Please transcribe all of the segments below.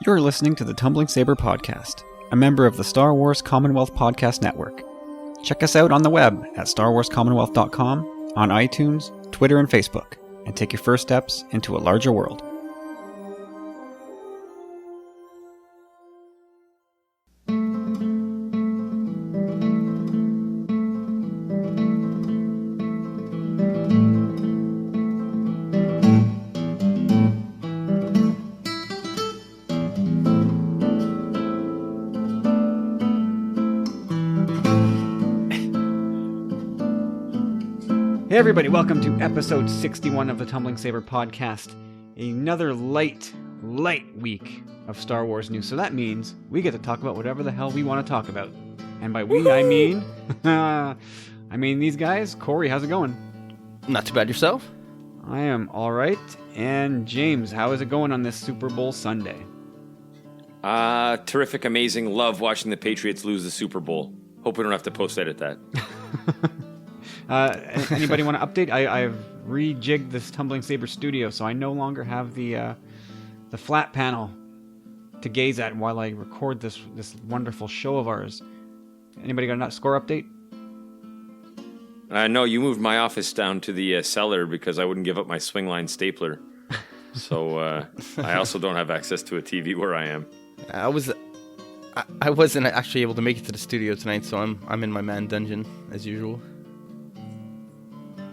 You're listening to the Tumbling Saber Podcast, a member of the Star Wars Commonwealth Podcast Network. Check us out on the web at starwarscommonwealth.com, on iTunes, Twitter, and Facebook, and take your first steps into a larger world. Hey everybody, welcome to episode 61 of the Tumbling Saber Podcast. Another light week of Star Wars news. So that means we get to talk about whatever the hell we want to talk about. And by we, I mean these guys. Corey, how's it going? Not too bad yourself? I am alright. And James, how is it going on this Super Bowl Sunday? Terrific, amazing. Love watching the Patriots lose the Super Bowl. Hope we don't have to post-edit that. Anybody want to update? I've rejigged this Tumbling Saber studio, so I no longer have the flat panel to gaze at while I record this wonderful show of ours. Anybody got a score update? No, you moved my office down to the cellar because I wouldn't give up my swingline stapler. So I also don't have access to a TV where I am. I wasn't actually able to make it to the studio tonight, so I'm in my man dungeon as usual.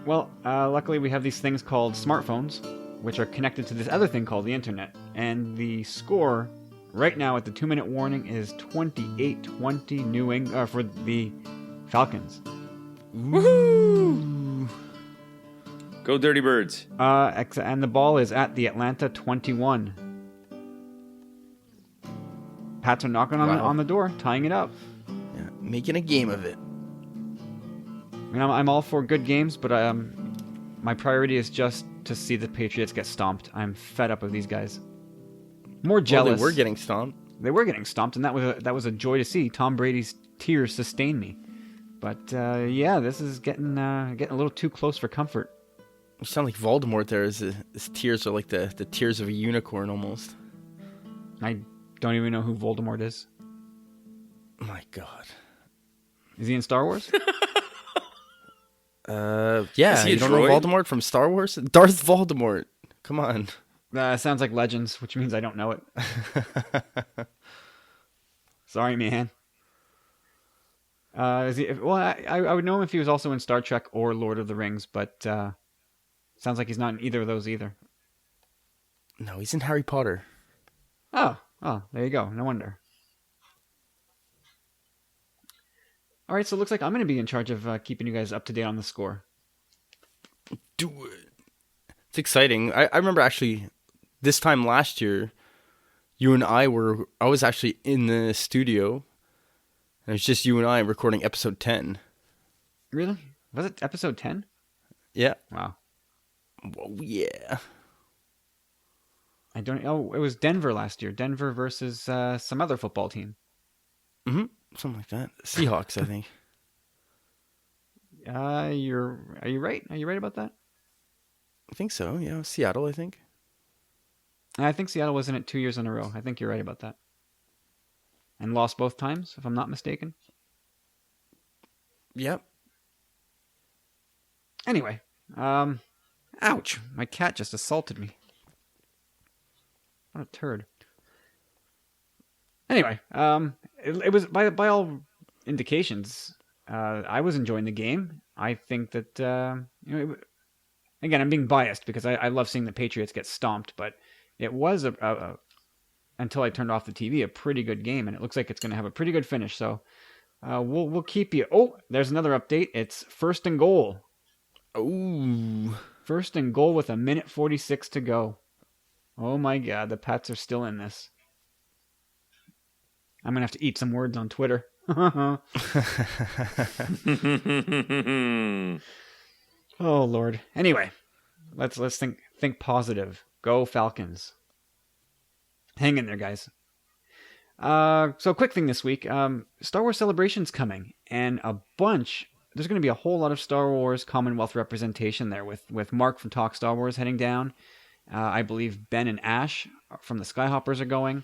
Well, luckily we have these things called smartphones, which are connected to this other thing called the internet. And the score right now at the 2-minute warning is 28-20 for the Falcons. Woohoo! Go Dirty Birds. And the ball is at the Atlanta 21. Pats are knocking on the door, tying it up. Yeah, making a game of it. I mean, I'm all for good games, but my priority is just to see the Patriots get stomped. I'm fed up of these guys. More jealous. Well, they were getting stomped. They were getting stomped, and that was a joy to see. Tom Brady's tears sustained me. But yeah, this is getting a little too close for comfort. You sound like Voldemort there. His tears are like the tears of a unicorn almost. I don't even know who Voldemort is. My God. Is he in Star Wars? Yeah, you don't know Voldemort from Star Wars? Darth Voldemort. Come on. Sounds like Legends, which means I don't know it. Sorry, man. Is he? Well, I would know him if he was also in Star Trek or Lord of the Rings, but sounds like he's not in either of those either. No, he's in Harry Potter. Oh, there you go. No wonder. All right, so it looks like I'm going to be in charge of keeping you guys up to date on the score. Do it. It's exciting. I remember actually this time last year, you and I was actually in the studio, and it was just you and I recording episode 10. Really? Was it episode 10? Yeah. Wow. Well, yeah. It was Denver last year. Denver versus some other football team. Mm-hmm. Something like that. Seahawks, I think. Are you right? Are you right about that? I think so. Yeah, Seattle, I think. I think Seattle was in it 2 years in a row. I think you're right about that. And lost both times, if I'm not mistaken. Yep. Anyway, ouch! My cat just assaulted me. What a turd. Anyway, it was by all indications, I was enjoying the game. I think that again, I'm being biased because I love seeing the Patriots get stomped, but it was until I turned off the TV, a pretty good game, and it looks like it's going to have a pretty good finish. So we'll keep you. Oh, there's another update. It's 1st and goal. Ooh, 1st and goal with 1:46 to go. Oh my God, the Pats are still in this. I'm going to have to eat some words on Twitter. Oh, Lord. Anyway, let's think positive. Go Falcons. Hang in there, guys. So quick thing this week. Star Wars Celebration's coming, and there's going to be a whole lot of Star Wars Commonwealth representation there with Mark from Talk Star Wars heading down. I believe Ben and Ash from the Skyhoppers are going.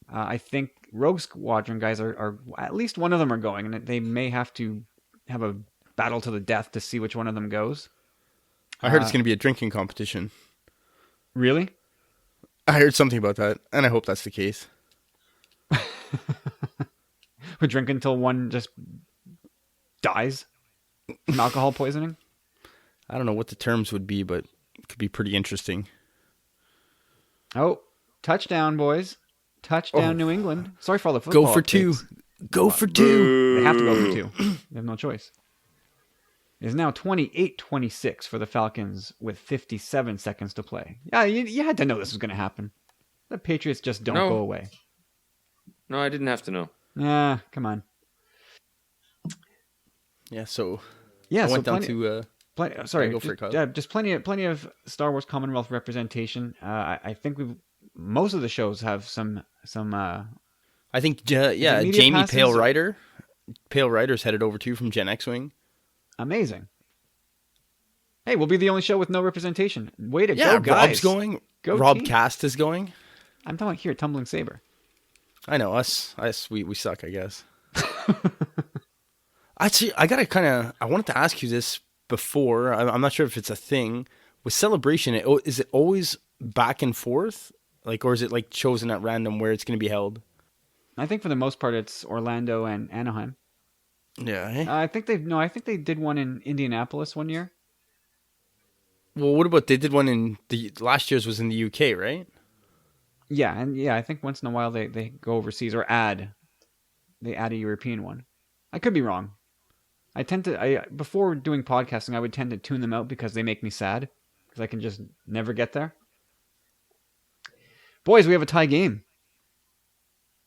I think Rogue Squadron guys are at least one of them are going, and they may have to have a battle to the death to see which one of them goes. I heard it's going to be a drinking competition. Really? I heard something about that, and I hope that's the case. We drink until one just dies from alcohol poisoning? I don't know what the terms would be, but it could be pretty interesting. Oh, touchdown, boys. Touchdown, New England. Sorry for all the Go football for two. updates. Go for two. They have to go for two. They have no choice. It is now 28-26 for the Falcons with 57 seconds to play. Yeah, you had to know this was going to happen. The Patriots just don't go away. No, I didn't have to know. Come on. Yeah, so Yeah, I went so down to... sorry, go for it, Kyle. just plenty of Star Wars Commonwealth representation. I think most of the shows have some. I think, media Jamie passes? Pale Rider's headed over too from Gen X-Wing. Amazing. Hey, we'll be the only show with no representation. Way to Yeah, go, guys. Rob's going. Go Rob team. Cast is going. I'm talking here, Tumbling Saber. I know, us we suck, I guess. Actually, I wanted to ask you this before. I'm not sure if it's a thing. With Celebration, is it always back and forth? Like, or is it like chosen at random where it's going to be held? I think for the most part it's Orlando and Anaheim. Yeah. Eh? I think they did one in Indianapolis one year. Well, what about they did one in the last year's was in the UK, right? Yeah, and I think once in a while they go overseas or add a European one. I could be wrong. Before doing podcasting, I would tend to tune them out because they make me sad because I can just never get there. Boys, we have a tie game.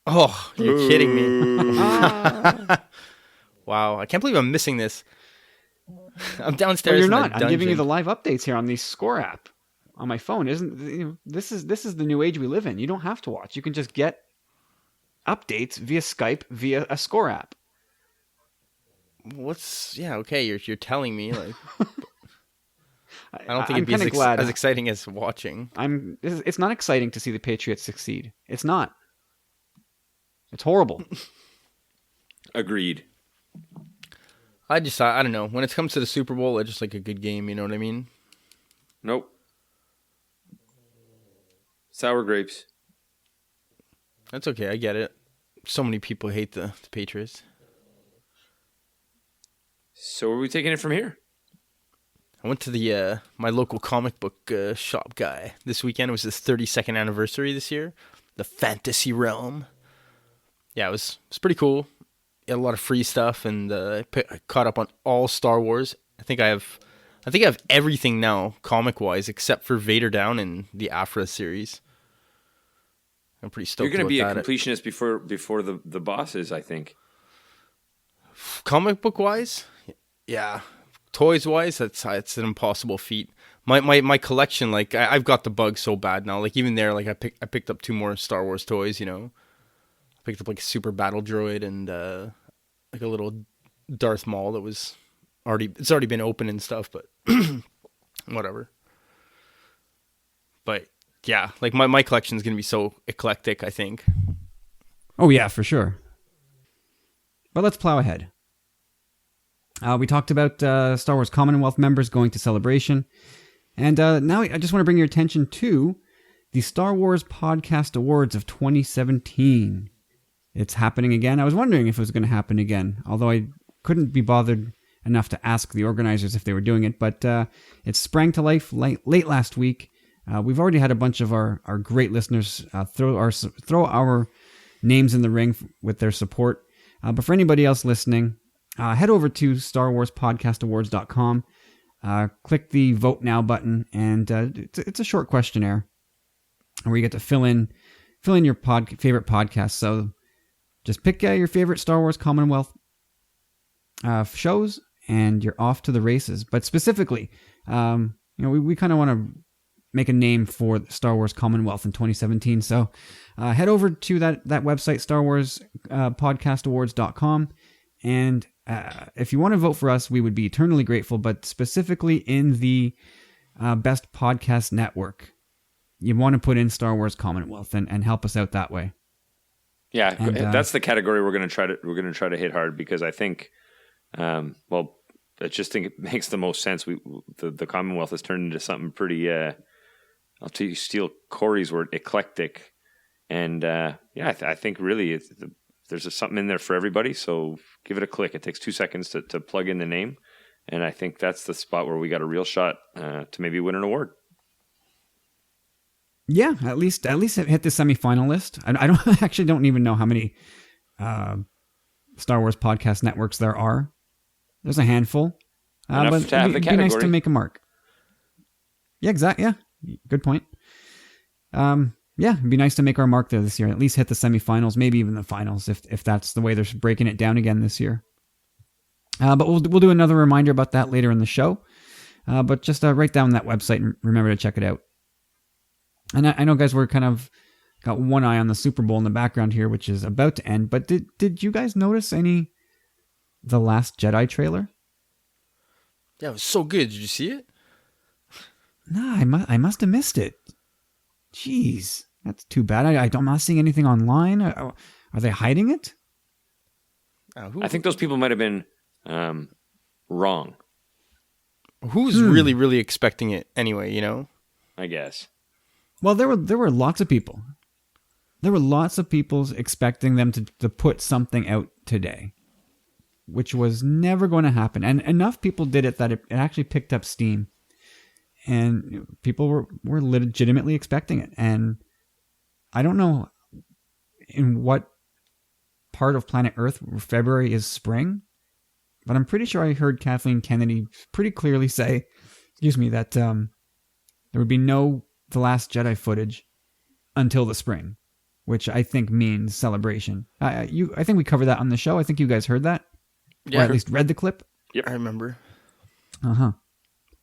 Oh, you're kidding me. Wow, I can't believe I'm missing this. I'm downstairs. Well, you're in the not. I'm giving you the dungeon. live updates here on the Score app on my phone. This is the new age we live in. You don't have to watch. You can just get updates via Skype via a Score app. Okay, you're telling me like I don't think I'm it'd be kinda glad. as exciting as watching. It's not exciting to see the Patriots succeed. It's not. It's horrible. Agreed. I don't know. When it comes to the Super Bowl, I just like a good game, you know what I mean? Nope. Sour grapes. That's okay, I get it. So many people hate the Patriots. So are we taking it from here? I went to the my local comic book shop guy this weekend. It was his 32nd anniversary this year. The Fantasy Realm. Yeah, it was pretty cool. Had a lot of free stuff, and I caught up on all Star Wars. I think I have everything now, comic wise, except for Vader Down and the Afra series. I'm pretty stoked. You're going to be a about that. completionist before the bosses, I think. Comic book wise, yeah. Toys wise, it's an impossible feat. My collection, like I've got the bug so bad now. Like even there, like I picked up 2 more Star Wars toys. You know, I picked up like a Super Battle Droid and like a little Darth Maul that was already been open and stuff, but whatever. But yeah, like my collection is gonna be so eclectic, I think. Oh yeah, for sure. But let's plow ahead. We talked about Star Wars Commonwealth members going to Celebration. And now I just want to bring your attention to the Star Wars Podcast Awards of 2017. It's happening again. I was wondering if it was going to happen again, although I couldn't be bothered enough to ask the organizers if they were doing it. But it sprang to life late last week. We've already had a bunch of our great listeners throw our names in the ring with their support. But for anybody else listening, head over to StarWarsPodcastAwards.com. Click the Vote Now button, and it's a short questionnaire where you get to fill in your favorite podcast. So just pick your favorite Star Wars Commonwealth shows, and you're off to the races. But specifically, we kind of want to make a name for the Star Wars Commonwealth in 2017. So head over to that website, StarWarsPodcastAwards.com, and if you want to vote for us, we would be eternally grateful, but specifically in the Best Podcast Network, you want to put in Star Wars Commonwealth and help us out that way. Yeah, And, that's the category we're going to try to hit hard, because I think, well, I just think it makes the most sense. The Commonwealth has turned into something pretty. I'll steal Corey's word, eclectic, and I think really there's something in there for everybody. So give it a click. It takes 2 seconds to plug in the name, and I think that's the spot where we got a real shot to maybe win an award. Yeah, at least it hit the semifinal list. I don't actually don't even know how many Star Wars podcast networks there are. There's a handful, Enough but to have it'd the be nice category. to make a mark. Yeah, exactly. Yeah, good point. Yeah, it'd be nice to make our mark there this year. At least hit the semifinals, maybe even the finals, if that's the way they're breaking it down again this year. But we'll do another reminder about that later in the show. But just write down that website and remember to check it out. And I know, guys, we're kind of got one eye on the Super Bowl in the background here, which is about to end. But did you guys notice The Last Jedi trailer? Yeah, it was so good. Did you see it? No, I must have missed it. Jeez, that's too bad. I'm not seeing anything online. Are they hiding it? I think those people might have been wrong. Who's really, really expecting it anyway, you know? I guess. Well, there were lots of people. There were lots of people expecting them to put something out today, which was never going to happen. And enough people did it that it actually picked up steam. And people were legitimately expecting it. And I don't know in what part of planet Earth February is spring, but I'm pretty sure I heard Kathleen Kennedy pretty clearly say, that there would be no The Last Jedi footage until the spring, which I think means Celebration. I think we covered that on the show. I think you guys heard that, Yeah, or at least read the clip. Yep, I remember.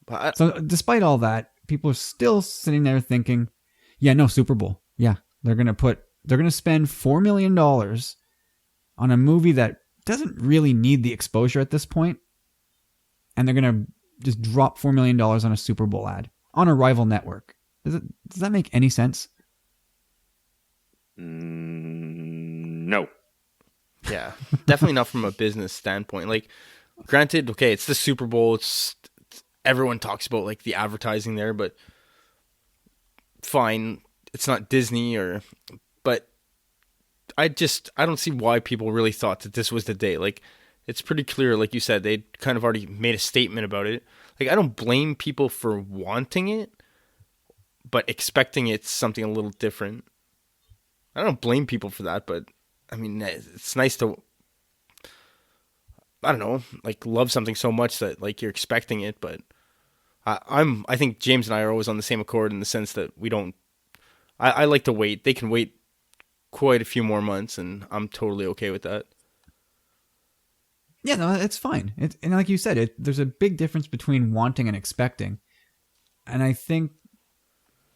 But so despite all that, people are still sitting there thinking, yeah, no, Super Bowl. Yeah, they're going to spend $4 million on a movie that doesn't really need the exposure at this point. And they're going to just drop $4 million on a Super Bowl ad on a rival network. Does that make any sense? No. Yeah, definitely not from a business standpoint. Like, granted, okay, it's the Super Bowl. It's everyone talks about like the advertising there, but fine, it's not Disney but I don't see why people really thought that this was the day. Like, it's pretty clear, like you said, they kind of already made a statement about it. Like, I don't blame people for wanting it, but expecting it's something a little different. I don't blame people for that, but I mean, it's nice to, I don't know, like love something so much that like you're expecting it, but I think James and I are always on the same accord in the sense that we don't, I like to wait. They can wait quite a few more months and I'm totally okay with that. Yeah, no, it's fine. And like you said, there's a big difference between wanting and expecting. And I think,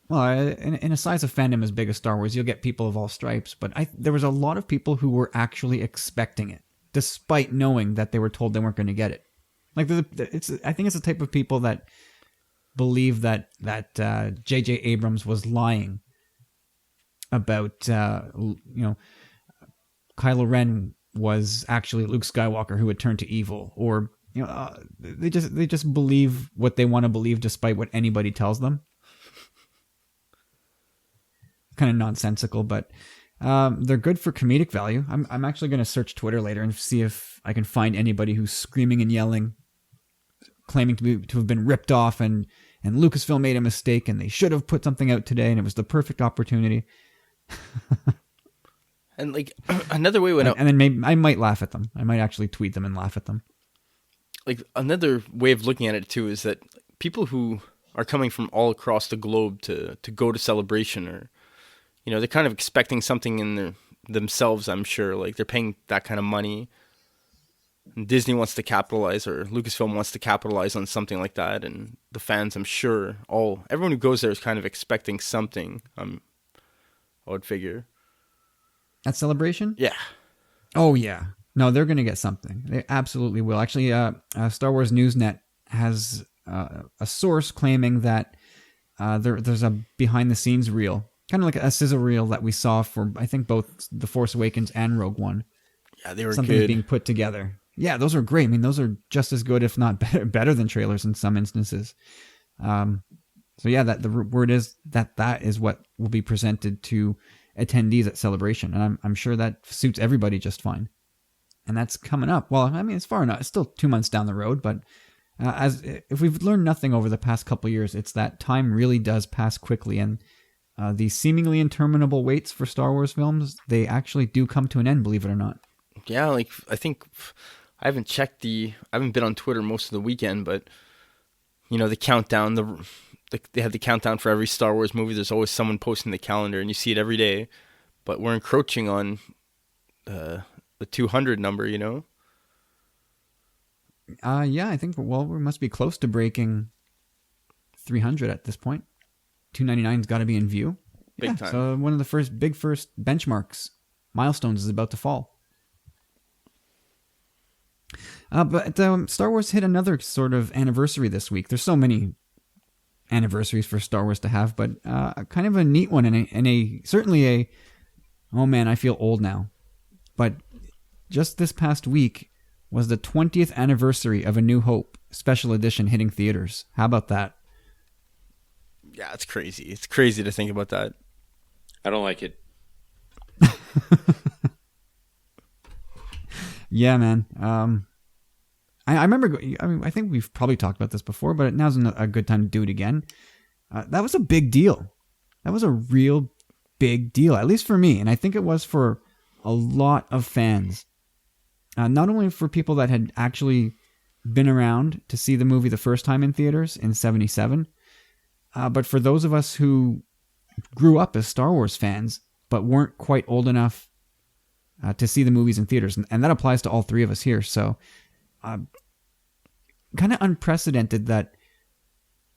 well, in a size of fandom as big as Star Wars, you'll get people of all stripes. But there was a lot of people who were actually expecting it, despite knowing that they were told they weren't going to get it. Like, I think it's the type of people that believe that J.J. Abrams was lying about, Kylo Ren was actually Luke Skywalker who had turned to evil, or they just believe what they want to believe despite what anybody tells them. Kind of nonsensical, but they're good for comedic value. I'm actually going to search Twitter later and see if I can find anybody who's screaming and yelling, claiming to have been ripped off, and Lucasfilm made a mistake and they should have put something out today and it was the perfect opportunity. And like another way when and then maybe I might laugh at them. I might actually tweet them and laugh at them. Like, another way of looking at it too is that people who are coming from all across the globe to go to Celebration, or they're kind of expecting something in themselves, I'm sure. Like, they're paying that kind of money. And Disney wants to capitalize, or Lucasfilm wants to capitalize on something like that, and the fans, I'm sure, everyone who goes there is kind of expecting something. I would figure. At Celebration? Yeah. Oh, yeah. No, they're going to get something. They absolutely will. Actually, Star Wars Newsnet has a source claiming that there's a behind-the-scenes reel kind of like a sizzle reel that we saw for, I think, both The Force Awakens and Rogue One. Yeah, they were Something good. being put together. Yeah, those are great. I mean, those are just as good, if not better than trailers in some instances. So yeah, that the word is that is what will be presented to attendees at Celebration, and I'm sure that suits everybody just fine. And that's coming up. Well, I mean, it's far enough. It's still 2 months down the road, but as if we've learned nothing over the past couple of years, it's that time really does pass quickly, and these seemingly interminable waits for Star Wars films, they actually do come to an end, believe it or not. Yeah, like I think I haven't been on Twitter most of the weekend, but you know, the countdown, they have the countdown for every Star Wars movie. There's always someone posting the calendar, and you see it every day. But we're encroaching on the 200 number, you know? Yeah, I think, well, we must be close to breaking 300 at this point. 299's got to be in view. Big time. So one of the first benchmarks, milestones is about to fall. But Star Wars hit another sort of anniversary this week. There's so many anniversaries for Star Wars to have, but kind of a neat one, and certainly a, oh man, I feel old now. But just this past week was the 20th anniversary of A New Hope special edition hitting theaters. How about that? Yeah, it's crazy. It's crazy to think about that. I don't like it. Yeah, man. I remember. I mean, I think we've probably talked about this before, but now's a good time to do it again. That was a big deal. That was a real big deal, at least for me, and I think it was for a lot of fans. Not only for people that had actually been around to see the movie the first time in theaters in '77, but for those of us who grew up as Star Wars fans but weren't quite old enough to see the movies in theaters, and that applies to all three of us here. So, kind of unprecedented that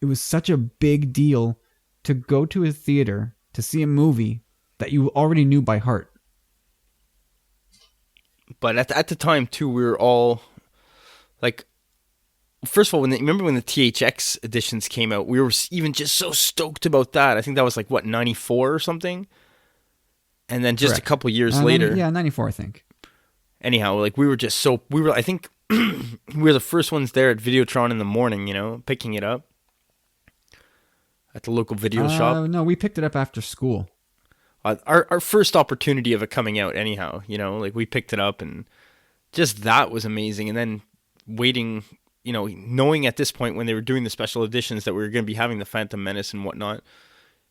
it was such a big deal to go to a theater to see a movie that you already knew by heart. But at the time too, we were all like, first of all, remember when the THX editions came out, we were even just so stoked about that. I think that was like what, 94 or something. And then just Correct. A couple years later, 94, I think. Anyhow, like I think we were the first ones there at Videotron in the morning, you know, picking it up at the local video shop. No, we picked it up after school. Our first opportunity of it coming out, anyhow, you know, like we picked it up, and just that was amazing. And then waiting, you know, knowing at this point when they were doing the special editions that we were going to be having the Phantom Menace and whatnot,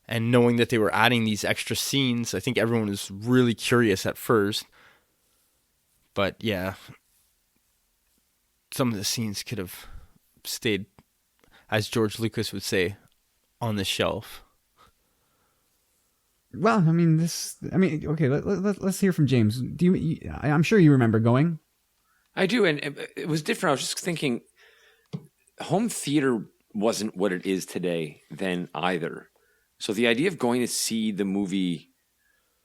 and knowing that they were adding these extra scenes, I think everyone was really curious at first. But yeah, some of the scenes could have stayed, as George Lucas would say, on the shelf. Well, okay, let's hear from James. I'm sure you remember going. I do, and it was different. I was just thinking, home theater wasn't what it is today then either. So the idea of going to see the movie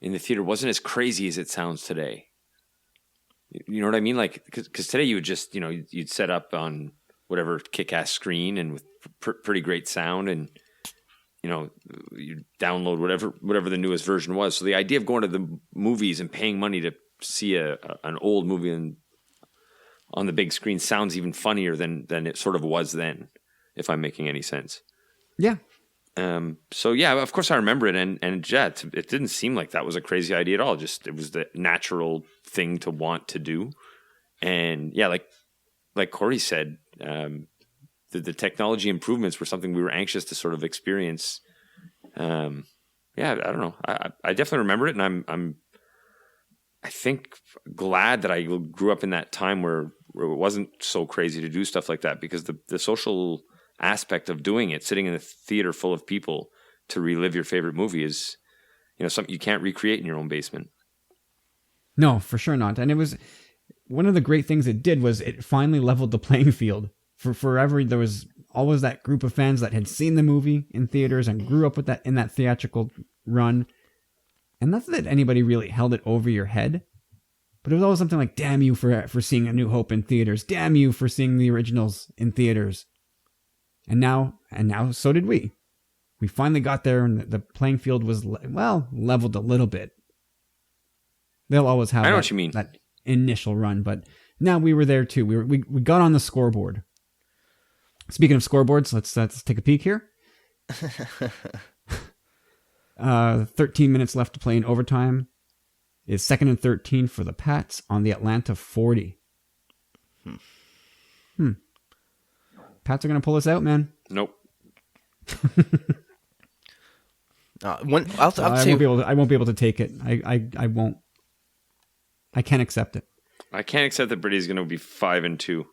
in the theater wasn't as crazy as it sounds today. You know what I mean? Like, because today you would just, you know, you'd set up on whatever kick-ass screen and with pretty great sound, and you know, you download whatever the newest version was. So the idea of going to the movies and paying money to see an old movie on the big screen sounds even funnier than it sort of was then, if I'm making any sense. Yeah. So yeah, of course I remember it, and yeah, it didn't seem like that was a crazy idea at all. Just it was the natural thing to want to do, and yeah, like Corey said, the technology improvements were something we were anxious to sort of experience. Yeah, I don't know. I definitely remember it, and I think glad that I grew up in that time where it wasn't so crazy to do stuff like that, because the social aspect of doing it, sitting in a theater full of people to relive your favorite movie, is, you know, something you can't recreate in your own basement. No, for sure not. And it was one of the great things it did was it finally leveled the playing field. For forever, there was always that group of fans that had seen the movie in theaters and grew up with that in that theatrical run. And not that anybody really held it over your head, but it was always something like, damn you for seeing A New Hope in theaters. Damn you for seeing the originals in theaters. And now so did we. We finally got there, and the playing field was leveled a little bit. They'll always have I know what you mean. that initial run, but now we were there too. We got on the scoreboard. Speaking of scoreboards, let's take a peek here. 13 minutes left to play in overtime. Is 2nd and 13 for the Pats on the Atlanta 40. Pats are going to pull us out, man. Nope. I'll I say won't be able to take it. I won't. I can't accept it. I can't accept that Brady's going to be 5-2.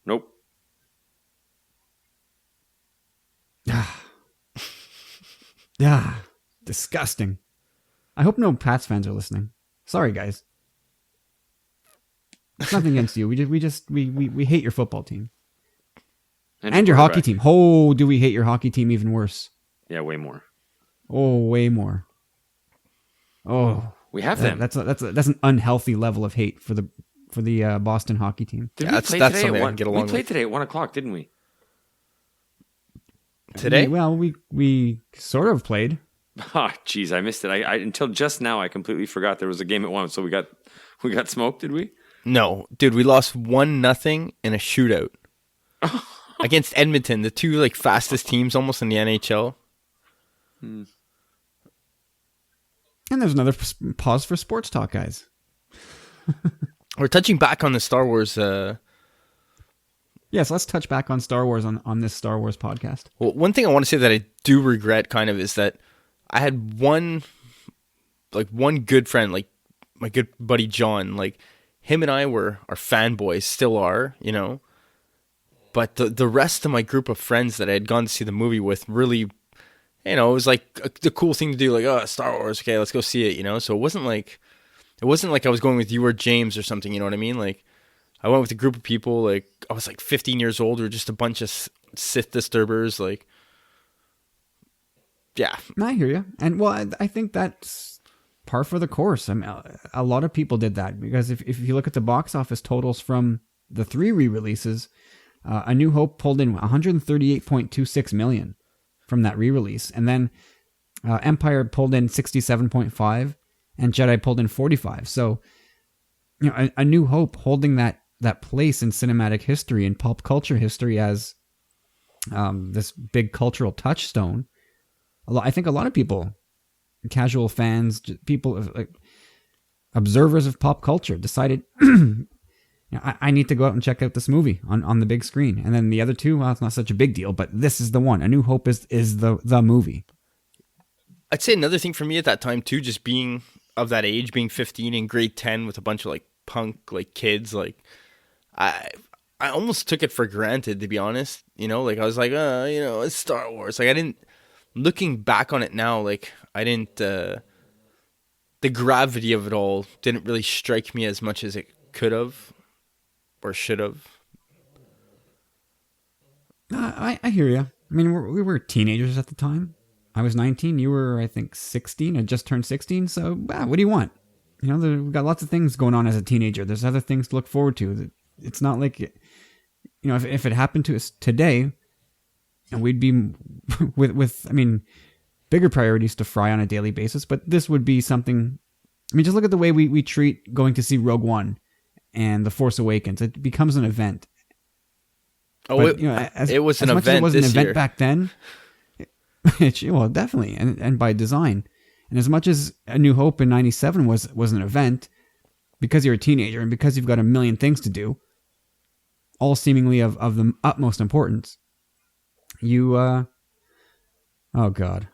Nope. Yeah, disgusting. I hope no Pats fans are listening. Sorry, guys. It's nothing against you. We hate your football team and your hockey team. Oh, do we hate your hockey team even worse? Yeah, way more. Oh, way more. Oh, We have them. That's an unhealthy level of hate for the Boston hockey team. Did Yeah, we that's play something today I can get along We played with. today at 1:00, didn't we? today. We sort of played. Oh, jeez, I missed it. I until just now I completely forgot there was a game at 1. So we got smoked, did we? No, dude, we lost 1-0 in a shootout against Edmonton, the two like fastest teams almost in the NHL. And there's another pause for sports talk, guys. We're touching back on the Star Wars. Yes, let's touch back on Star Wars on this Star Wars podcast. Well, one thing I want to say that I do regret kind of is that I had one good friend, like my good buddy John, like him and I are fanboys, still are, you know. But the rest of my group of friends that I had gone to see the movie with really, you know, it was like the cool thing to do, like, oh, Star Wars, okay, let's go see it, you know. So it wasn't like I was going with you or James or something, you know what I mean? Like I went with a group of people, like I was like 15 years old, or just a bunch of Sith disturbers, like. Yeah. I hear you. And well, I think that's par for the course. I mean, a lot of people did that because if you look at the box office totals from the 3 re-releases, A New Hope pulled in 138.26 million from that re-release. And then Empire pulled in 67.5 and Jedi pulled in 45. So, you know, A New Hope holding that place in cinematic history and pop culture history as this big cultural touchstone. I think a lot of people, casual fans, people, like observers of pop culture, decided, I need to go out and check out this movie on the big screen. And then the other two, well, it's not such a big deal, but this is the one. A New Hope is the movie. I'd say another thing for me at that time too, just being of that age, being 15 in grade 10 with a bunch of like punk like kids, like I almost took it for granted, to be honest. You know, like I was like, you know, it's Star Wars. Like I didn't. Looking back on it now, like I didn't, the gravity of it all didn't really strike me as much as it could have or should have. I hear you. I mean, we were teenagers at the time. I was 19. You were, I think, 16. I just turned 16. So, what do you want? You know, we've got lots of things going on as a teenager. There's other things to look forward to. It's not like, you know, if it happened to us today, and we'd be with I mean, bigger priorities to fry on a daily basis. But this would be something. I mean, just look at the way we treat going to see Rogue One and The Force Awakens. It becomes an event. Oh, but, you know, it was an as much event as it was this an event year. back then. Well, definitely, and by design. And as much as A New Hope in '97 was an event, because you're a teenager and because you've got a million things to do, all seemingly of the utmost importance. Oh God.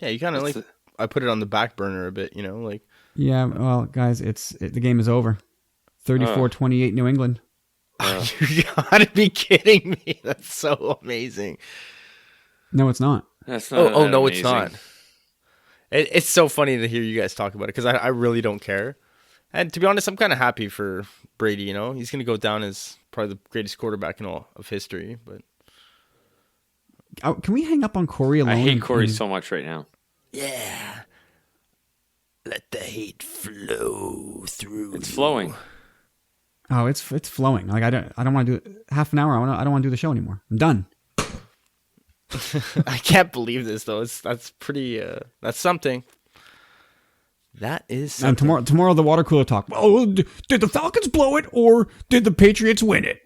Yeah, you kind of like, I put it on the back burner a bit, you know, like. Yeah, well, guys, the game is over. 34-28 New England. You gotta be kidding me. That's so amazing. No, it's not. That's not. Oh that no, amazing. it's not. It's so funny to hear you guys talk about it because I really don't care. And to be honest, I'm kind of happy for Brady. You know, he's going to go down as probably the greatest quarterback in all of history. But Can we hang up on Corey alone? I hate Corey and- so much right now. yeah, let the hate flow through. It's flowing. Oh, it's flowing. Like I don't want to do half an hour. I don't want to do the show anymore. I'm done. I can't believe this though. That's pretty. That's something. That is something. And tomorrow the water cooler talk. Oh, did the Falcons blow it or did the Patriots win it?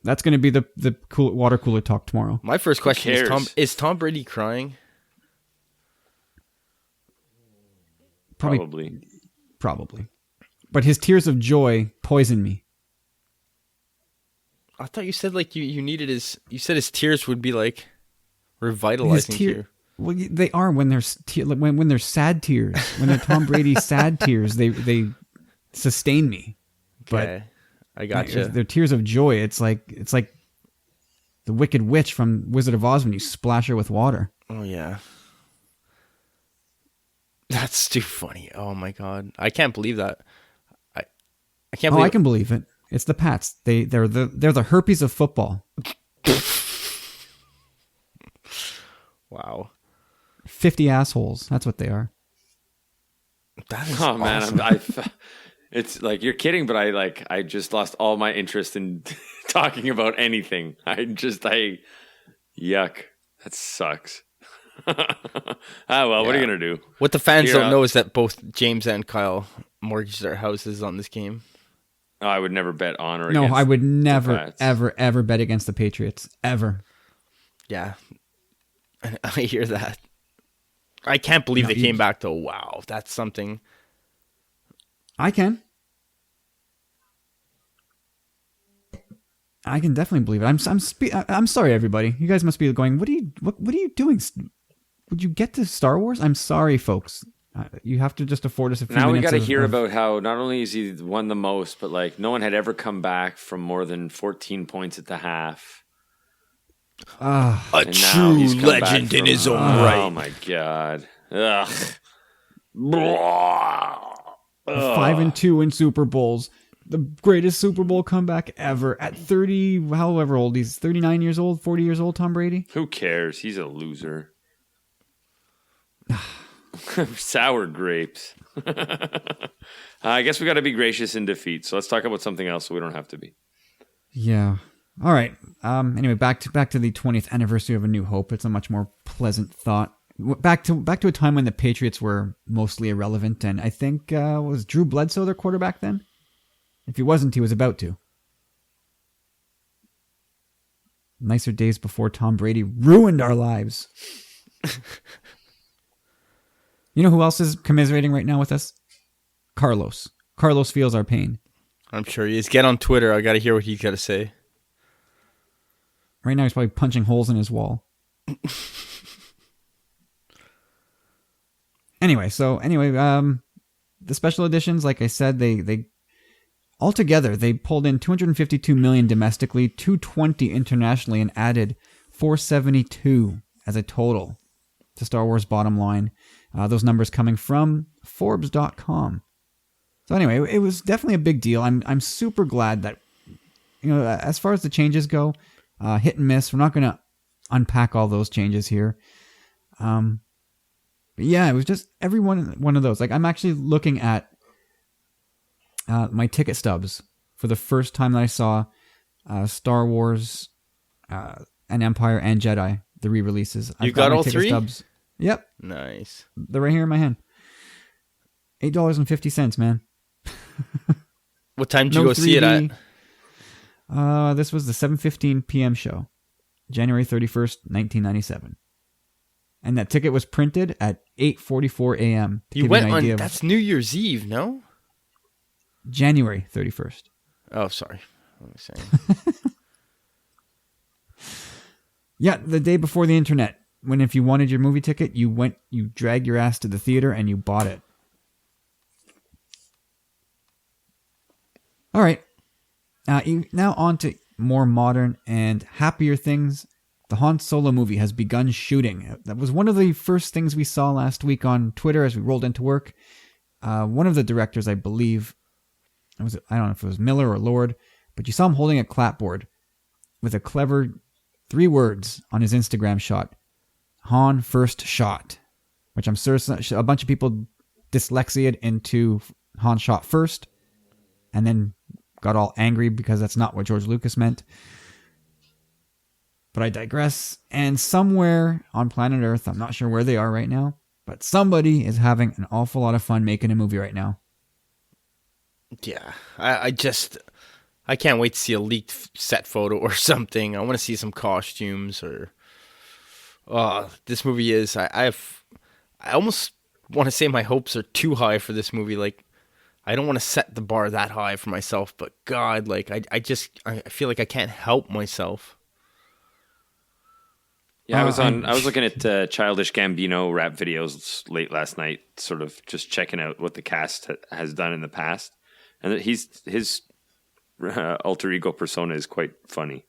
That's going to be the water cooler talk tomorrow. My first question cares? is Tom Brady crying? Probably. But his tears of joy poison me. I thought you said like you needed his. You said his tears would be like revitalizing you. Well, they are when they're when they're sad tears. When they're Tom Brady sad tears, they sustain me. Okay, I gotcha. They're tears of joy. It's like the Wicked Witch from Wizard of Oz when you splash her with water. Oh yeah, that's too funny. Oh my god, I can't believe that. I can't. I can believe it. It's the Pats. They're the herpes of football. Wow. 50 assholes. That's what they are. That is Oh awesome. man, it's like you're kidding, but I just lost all my interest in talking about anything. Yuck. That sucks. What are you gonna do? What the fans Here, don't know is that both James and Kyle mortgaged their houses on this game. Oh, I would never bet on or No, against I would the never, Pats. ever bet against the Patriots. Ever. Yeah, I hear that. I can't believe No, they you- came back though. Wow, that's something. I can definitely believe it. I'm sorry, everybody. You guys must be going. What are you doing? Would you get to Star Wars? I'm sorry, folks. You have to just afford us a few Now we minutes. got to hear about how not only is he won the most, but like no one had ever come back from more than 14 points at the half. A And now he's true come back legend in from- his own Oh right. my god! Ugh. 5-2 in Super Bowls. The greatest Super Bowl comeback ever at 30, however old he's 39 years old, 40 years old. Tom Brady. Who cares? He's a loser. Sour grapes. I guess we got to be gracious in defeat. So let's talk about something else so we don't have to be. Yeah. All right. Anyway, back to the 20th anniversary of A New Hope. It's a much more pleasant thought. Back to a time when the Patriots were mostly irrelevant, and I think was Drew Bledsoe their quarterback then? If he wasn't, he was about to. Nicer days before Tom Brady ruined our lives. You know who else is commiserating right now with us? Carlos. Carlos feels our pain. I'm sure he is. Get on Twitter. I got to hear what he's got to say. Right now he's probably punching holes in his wall. Anyway, the special editions, like I said, they altogether they pulled in $252 million domestically, $220 internationally, and added $472 as a total to Star Wars bottom line. Those numbers coming from Forbes.com. So anyway, it was definitely a big deal. I'm super glad that, as far as the changes go, hit and miss. We're not going to unpack all those changes here. But yeah, it was just every one of those. Like I'm actually looking at my ticket stubs for the first time that I saw Star Wars, and Empire and Jedi, the re-releases. You got my all ticket three? stubs. Yep, Nice. they're right here in my hand. $8.50, man. What time did you go see it at? 3D. This was the 7:15 p.m. show, January 31st, 1997. And that ticket was printed at 8:44 a.m. to You give went you an on. idea of That's New Year's Eve, no? January 31st. Oh, sorry. What was I saying? Yeah, the day before the internet. When if you wanted your movie ticket, you dragged your ass to the theater and you bought it. All right. Now on to more modern and happier things. The Han Solo movie has begun shooting. That was one of the first things we saw last week on Twitter as we rolled into work. One of the directors, I believe, I don't know if it was Miller or Lord, but you saw him holding a clapboard with a clever 3 words on his Instagram shot. Han first shot, which I'm sure a bunch of people dyslexiated into Han shot first and then got all angry because that's not what George Lucas meant. But I digress. And somewhere on planet Earth, I'm not sure where they are right now, but somebody is having an awful lot of fun making a movie right now. Yeah, I can't wait to see a leaked set photo or something. I want to see some costumes or. This movie is. I almost want to say my hopes are too high for this movie. Like, I don't want to set the bar that high for myself, but God, like, I feel like I can't help myself. Yeah, I was looking at Childish Gambino rap videos late last night, sort of just checking out what the cast has done in the past, and that his alter ego persona is quite funny.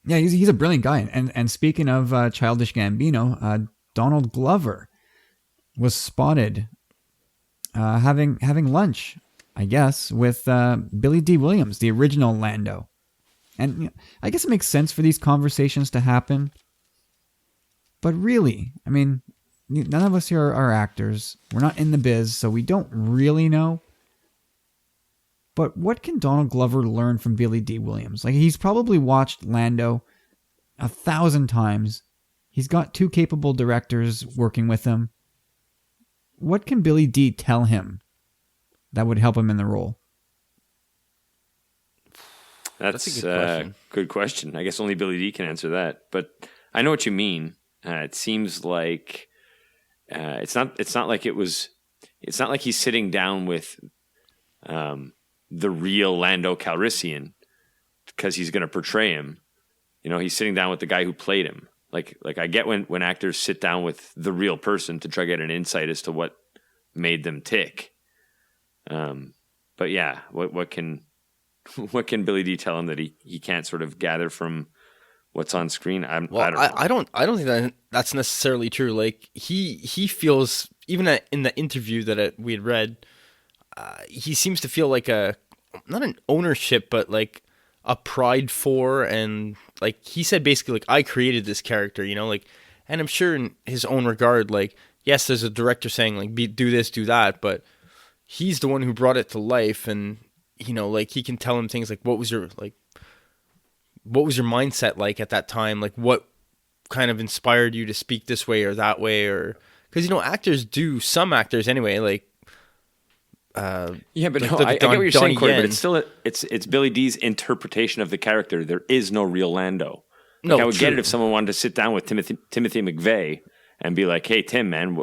Yeah, he's a brilliant guy. And speaking of Childish Gambino, Donald Glover was spotted having lunch, I guess, with Billy D. Williams, the original Lando. And you know, I guess it makes sense for these conversations to happen. But really, I mean, none of us here are actors. We're not in the biz, so we don't really know. But what can Donald Glover learn from Billy D. Williams? Like, he's probably watched Lando 1,000 times. He's got 2 capable directors working with him. What can Billy D. tell him that would help him in the role? That's a good question. I guess only Billy D can answer that. But I know what you mean. It seems like it's not like he's sitting down with the real Lando Calrissian because he's going to portray him. You know, he's sitting down with the guy who played him. Like I get when actors sit down with the real person to try to get an insight as to what made them tick. But yeah, what can Billy D tell him that he can't sort of gather from what's on screen? I don't know. I don't think that's necessarily true. Like he feels, even in the interview that we had read, he seems to feel like not an ownership, but like a pride for, and like he said basically like, I created this character, you know, like, and I'm sure in his own regard, like, yes, there's a director saying like, do this, do that, but he's the one who brought it to life, and you know, like, he can tell him things like, what was your mindset like at that time? Like, what kind of inspired you to speak this way or that way? Or, because, you know, some actors anyway, like, yeah, but like no, I get what you're saying, Corey, but it's still it's Billy D's interpretation of the character. There is no real Lando. Like, I would get it if someone wanted to sit down with Timothy McVeigh and be like, "Hey, Tim, man,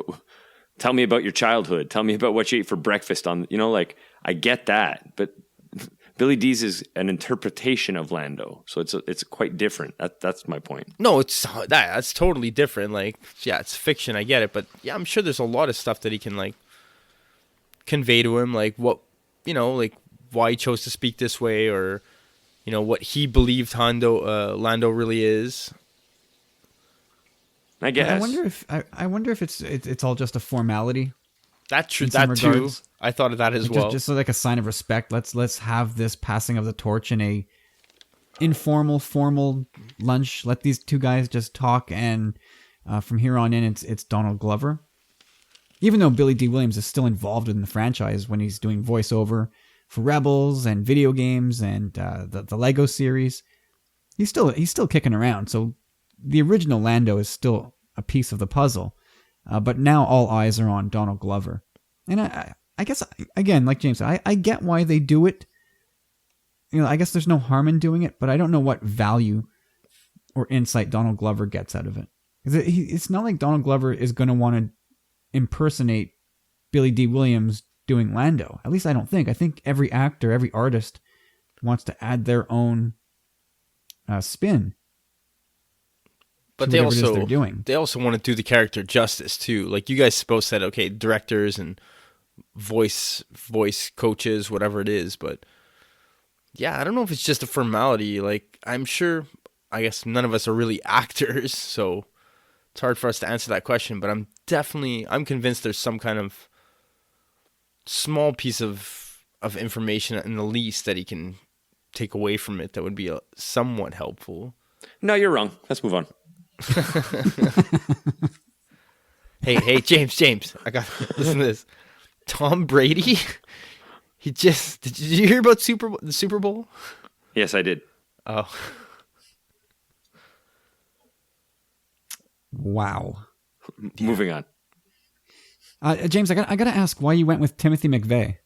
tell me about your childhood. Tell me about what you ate for breakfast." Like, I get that, but Billy D's is an interpretation of Lando, so it's quite different. That's my point. No, that's totally different. Like, yeah, it's fiction. I get it, but yeah, I'm sure there's a lot of stuff that he can like convey to him, like what, you know, like why he chose to speak this way, or you know what he believed Lando really is. I guess. I wonder if it's all just a formality. That's true. That too. I thought of that as well. Just like a sign of respect. Let's have this passing of the torch in a informal, formal lunch. Let these 2 guys just talk, and from here on in, it's Donald Glover. Even though Billy D. Williams is still involved in the franchise when he's doing voiceover for Rebels and video games and the Lego series, he's still kicking around. So the original Lando is still a piece of the puzzle. But now all eyes are on Donald Glover. And I guess, again, like James said, I get why they do it. You know, I guess there's no harm in doing it, but I don't know what value or insight Donald Glover gets out of it. It's not like Donald Glover is going to want to impersonate Billy D. Williams doing Lando. At least I don't think. I think every actor, every artist wants to add their own spin. But they also want to do the character justice too. Like, you guys both said, okay, directors and voice coaches, whatever it is. But yeah, I don't know if it's just a formality. Like, I'm sure, I guess none of us are really actors, so it's hard for us to answer that question. But I'm convinced there's some kind of small piece of information in the least that he can take away from it that would be somewhat helpful. No, you're wrong. Let's move on. Hey, James, I got listen to this. Tom Brady, did you hear about the Super Bowl? Yes, I did. Oh, Wow. Moving on. James, I got to ask why you went with Timothy McVeigh.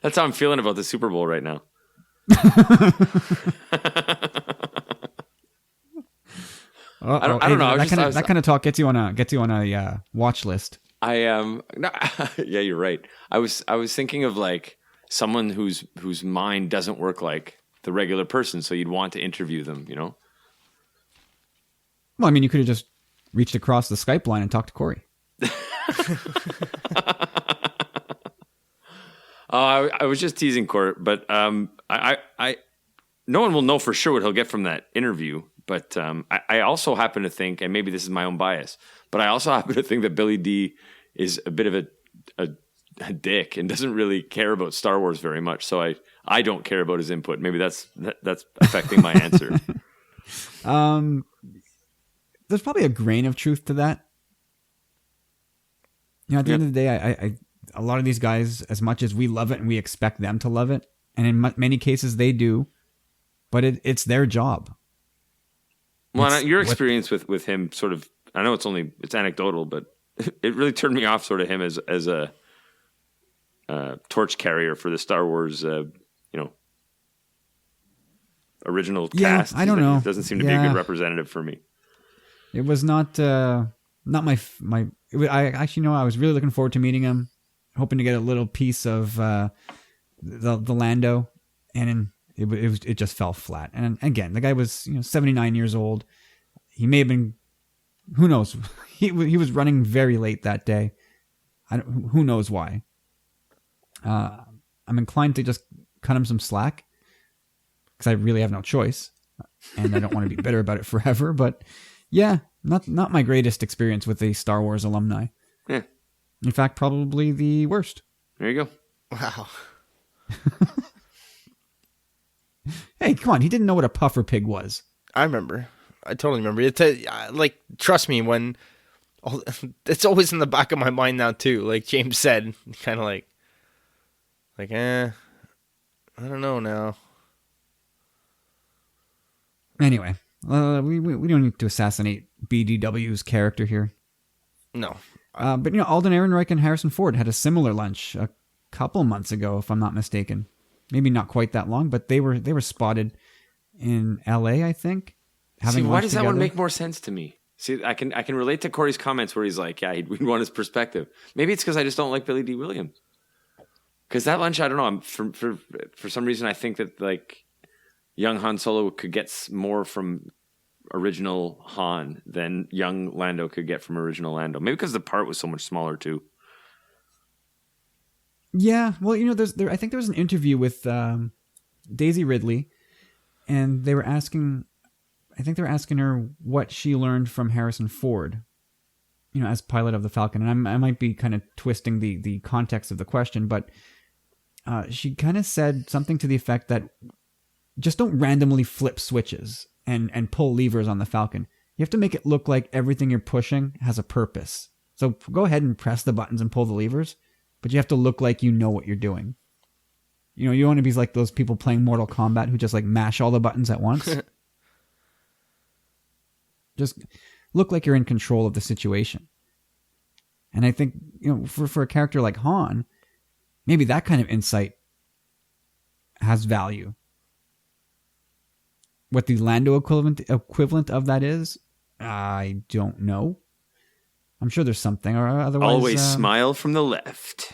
That's how I'm feeling about the Super Bowl right now. I don't know. That kind of talk gets you on a watch list. No, yeah, you're right. I was thinking of like someone whose mind doesn't work like the regular person, so you'd want to interview them, you know? Well, I mean, you could have just reached across the Skype line and talked to Corey. I was just teasing Corey, but I no one will know for sure what he'll get from that interview. But I also happen to think, and maybe this is my own bias, but I also happen to think that Billy D is a bit of a dick and doesn't really care about Star Wars very much. So I don't care about his input. Maybe that's affecting my answer. There's probably a grain of truth to that. You know, at the end of the day, I a lot of these guys, as much as we love it and we expect them to love it, and in many cases they do, but it's their job. Well, your experience with him sort of, I know it's anecdotal, but it really turned me off sort of him as a torch carrier for the Star Wars, original cast. I don't know. It doesn't seem to be a good representative for me. It was not my. I actually know I was really looking forward to meeting him, hoping to get a little piece of the Lando, and it just fell flat. And again, the guy was 79 years old. He may have been, who knows? He was running very late that day. Who knows why? I'm inclined to just cut him some slack because I really have no choice, and I don't want to be bitter about it forever. But yeah, not my greatest experience with the Star Wars alumni. Yeah. In fact, probably the worst. There you go. Wow. Hey, come on. He didn't know what a puffer pig was. I remember. I totally remember. It's like, trust me, when it's always in the back of my mind now too. Like James said, kind of like, I don't know now. Anyway, we don't need to assassinate BDW's character here. No. But Alden Ehrenreich and Harrison Ford had a similar lunch a couple months ago, if I'm not mistaken. Maybe not quite that long, but they were spotted in LA, I think. See, why does that one make more sense to me? See, I can relate to Corey's comments where he's like, yeah, we'd want his perspective. Maybe it's because I just don't like Billy D. Williams. Because that lunch, I don't know. For some reason, I think that like young Han Solo could get more from original Han than young Lando could get from original Lando. Maybe because the part was so much smaller too. Yeah, well, I think there was an interview with Daisy Ridley, and they were asking her what she learned from Harrison Ford, as pilot of the Falcon. And I might be kind of twisting the context of the question, but she kind of said something to the effect that just don't randomly flip switches and pull levers on the Falcon. You have to make it look like everything you're pushing has a purpose. So go ahead and press the buttons and pull the levers, but you have to look like you know what you're doing. You want to be like those people playing Mortal Kombat who just like mash all the buttons at once. Just look like you're in control of the situation. And I think, for a character like Han, maybe that kind of insight has value. What the Lando equivalent of that is, I don't know. I'm sure there's something, or otherwise. Always smile from the left.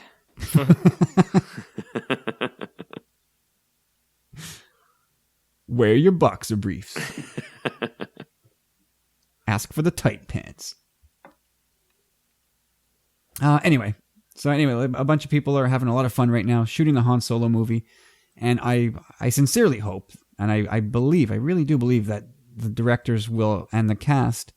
Wear your boxer briefs. Ask for the tight pants. Anyway, a bunch of people are having a lot of fun right now shooting the Han Solo movie, and I sincerely hope, and I really do believe that the directors will and the cast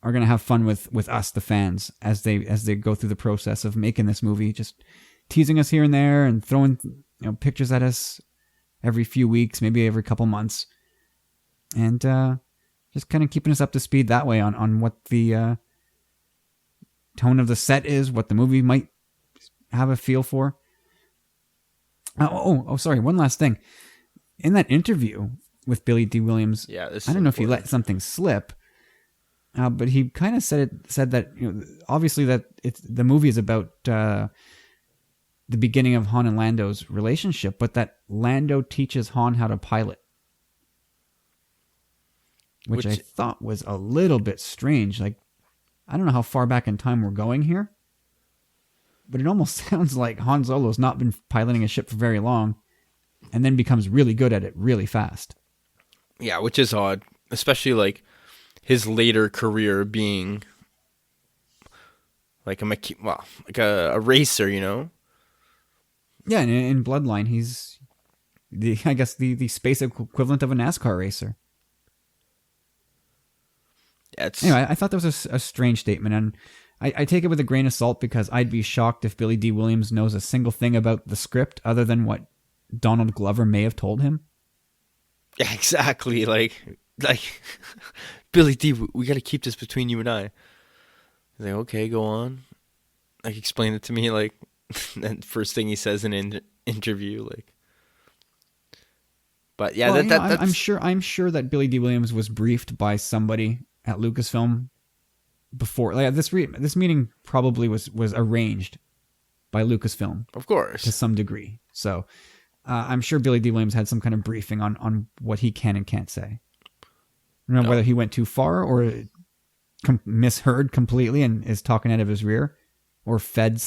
are going to have fun with us, the fans, as they go through the process of making this movie, just teasing us here and there and throwing pictures at us every few weeks, maybe every couple months, and just kind of keeping us up to speed that way on what the tone of the set is, what the movie might have a feel for. Sorry, one last thing. In that interview, with Billy D. Williams. Yeah, this I is don't know if he important. let something slip, but he kind of said that, you know, obviously that the movie is about the beginning of Han and Lando's relationship, but that Lando teaches Han how to pilot, which I thought was a little bit strange. Like, I don't know how far back in time we're going here, but it almost sounds like Han Solo's not been piloting a ship for very long and then becomes really good at it really fast. Yeah, which is odd, especially like his later career being like a racer, you know? Yeah, and in Bloodline, he's I guess the space equivalent of a NASCAR racer. Yeah, it's Anyway, I thought that was a strange statement, and I take it with a grain of salt because I'd be shocked if Billy D. Williams knows a single thing about the script other than what Donald Glover may have told him. yeah, exactly. Like Billy D, we got to keep this between you and I. He's like, okay, go on. Like, explain it to me. Like, and first thing he says in an interview, like. But yeah, Well, that's I'm sure that Billy D. Williams was briefed by somebody at Lucasfilm before. Like this meeting probably was arranged by Lucasfilm of course. to some degree. So I'm sure Billy D. Williams had some kind of briefing on what he can and can't say. I don't know whether he went too far or misheard completely and is talking out of his rear, or fed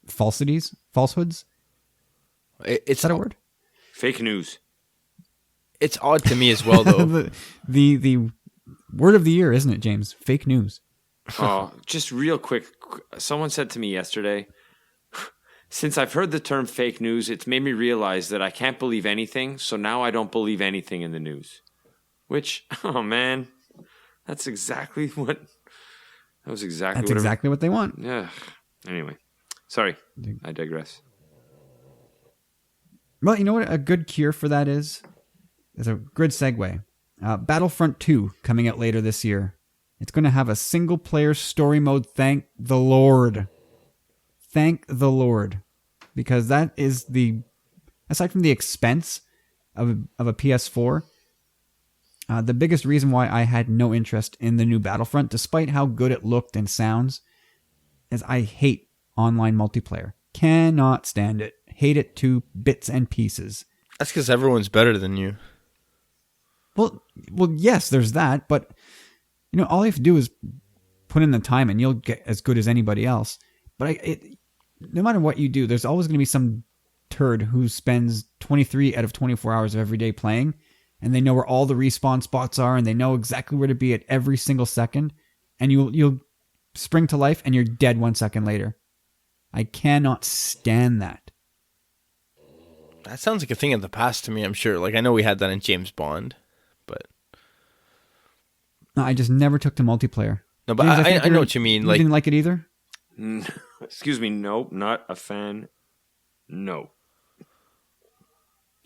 falsehoods. It's Is that a word? Fake news. It's odd to me as well, though. the word of the year, isn't it, James? Fake news. Oh, just real quick. Someone said to me yesterday, since I've heard the term fake news, it's made me realize that I can't believe anything. So now I don't believe anything in the news. Which, oh man, that's exactly what. That was exactly. That's exactly what they want. Yeah. Anyway, sorry, I digress. Well, you know what a good cure for that is? It's a good segue. Battlefront 2 coming out later this year. It's going to have a single-player story mode. Thank the Lord. Thank the Lord. Because that is aside from the expense of a PS4, the biggest reason why I had no interest in the new Battlefront, despite how good it looked and sounds, is I hate online multiplayer. Cannot stand it. Hate it to bits and pieces. That's because everyone's better than you. Well, yes, there's that, but you know, all you have to do is put in the time, and you'll get as good as anybody else. But no matter what you do, there's always going to be some turd who spends 23 out of 24 hours of every day playing, and they know where all the respawn spots are, and they know exactly where to be at every single second, and you'll spring to life, and you're dead 1 second later. I cannot stand that. That sounds like a thing of the past to me, I'm sure. Like, I know we had that in James Bond, but... No, I just never took to multiplayer. No, but James, I know what you mean. You Like, didn't like it either? Excuse me. Nope, not a fan. No.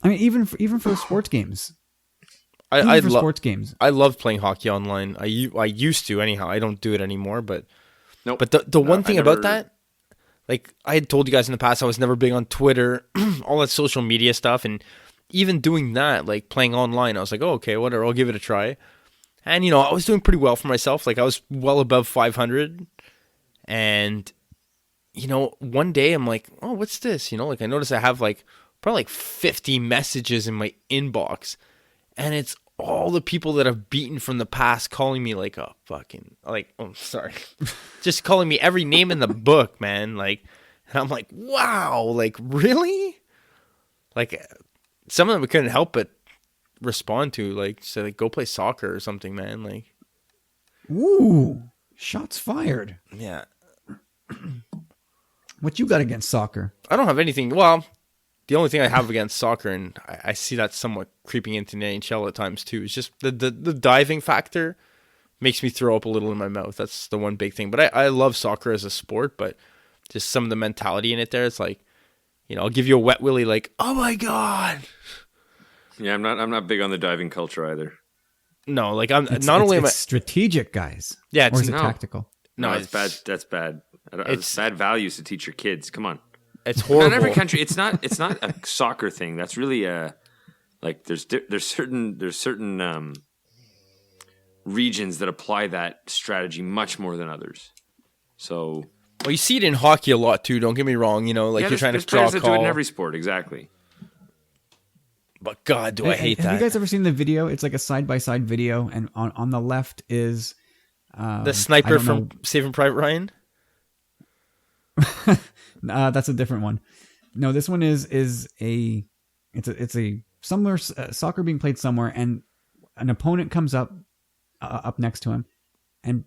I mean, even for sports games. I for love sports games. I love playing hockey online. I used to anyhow. I don't do it anymore, but Nope. But the one thing about never- that, like I had told you guys in the past, I was never big on Twitter, all that social media stuff, and even doing that, like playing online, I was like, oh, okay, whatever, I'll give it a try. And you know, I was doing pretty well for myself. Like I was well above 500, and you know, one day I'm like, oh, what's this? You know, like I noticed I have like probably like 50 messages in my inbox, and it's all the people that I've beaten from the past calling me like a fucking, like, oh, sorry. Just calling me every name in the book, man. Like, and I'm like, wow, like, really? Like, some of them we couldn't help but respond to, like, say, like, go play soccer or something, man. Like, Ooh, shots fired. yeah. What you got against soccer? I don't have anything, well, the only thing I have against soccer, and I see that somewhat creeping into the NHL at times too, is just the diving factor makes me throw up a little in my mouth. That's the one big thing. But I love soccer as a sport, but just some of the mentality in it there, it's like, you know, I'll give you a wet willy like, oh my God. Yeah, I'm not big on the diving culture either. No, like I'm It's, not it's, only am I, it's strategic, guys. Yeah, Or it's is it no. tactical? no, it's bad. That's bad. It's bad values to teach your kids. Come on. It's Not horrible. every country. It's not a soccer thing. That's really Like there's certain regions that apply that strategy much more than others. So Well, you see it in hockey a lot too. Don't get me wrong. Like you're trying to draw a players that call. do it in every sport, exactly. But God, do I hate Have that. you guys ever seen the video? It's like a side-by-side video, and on the left is The sniper from Saving Private Ryan? that's a different one. No, this one is a somewhere soccer being played somewhere, and an opponent comes up next to him, and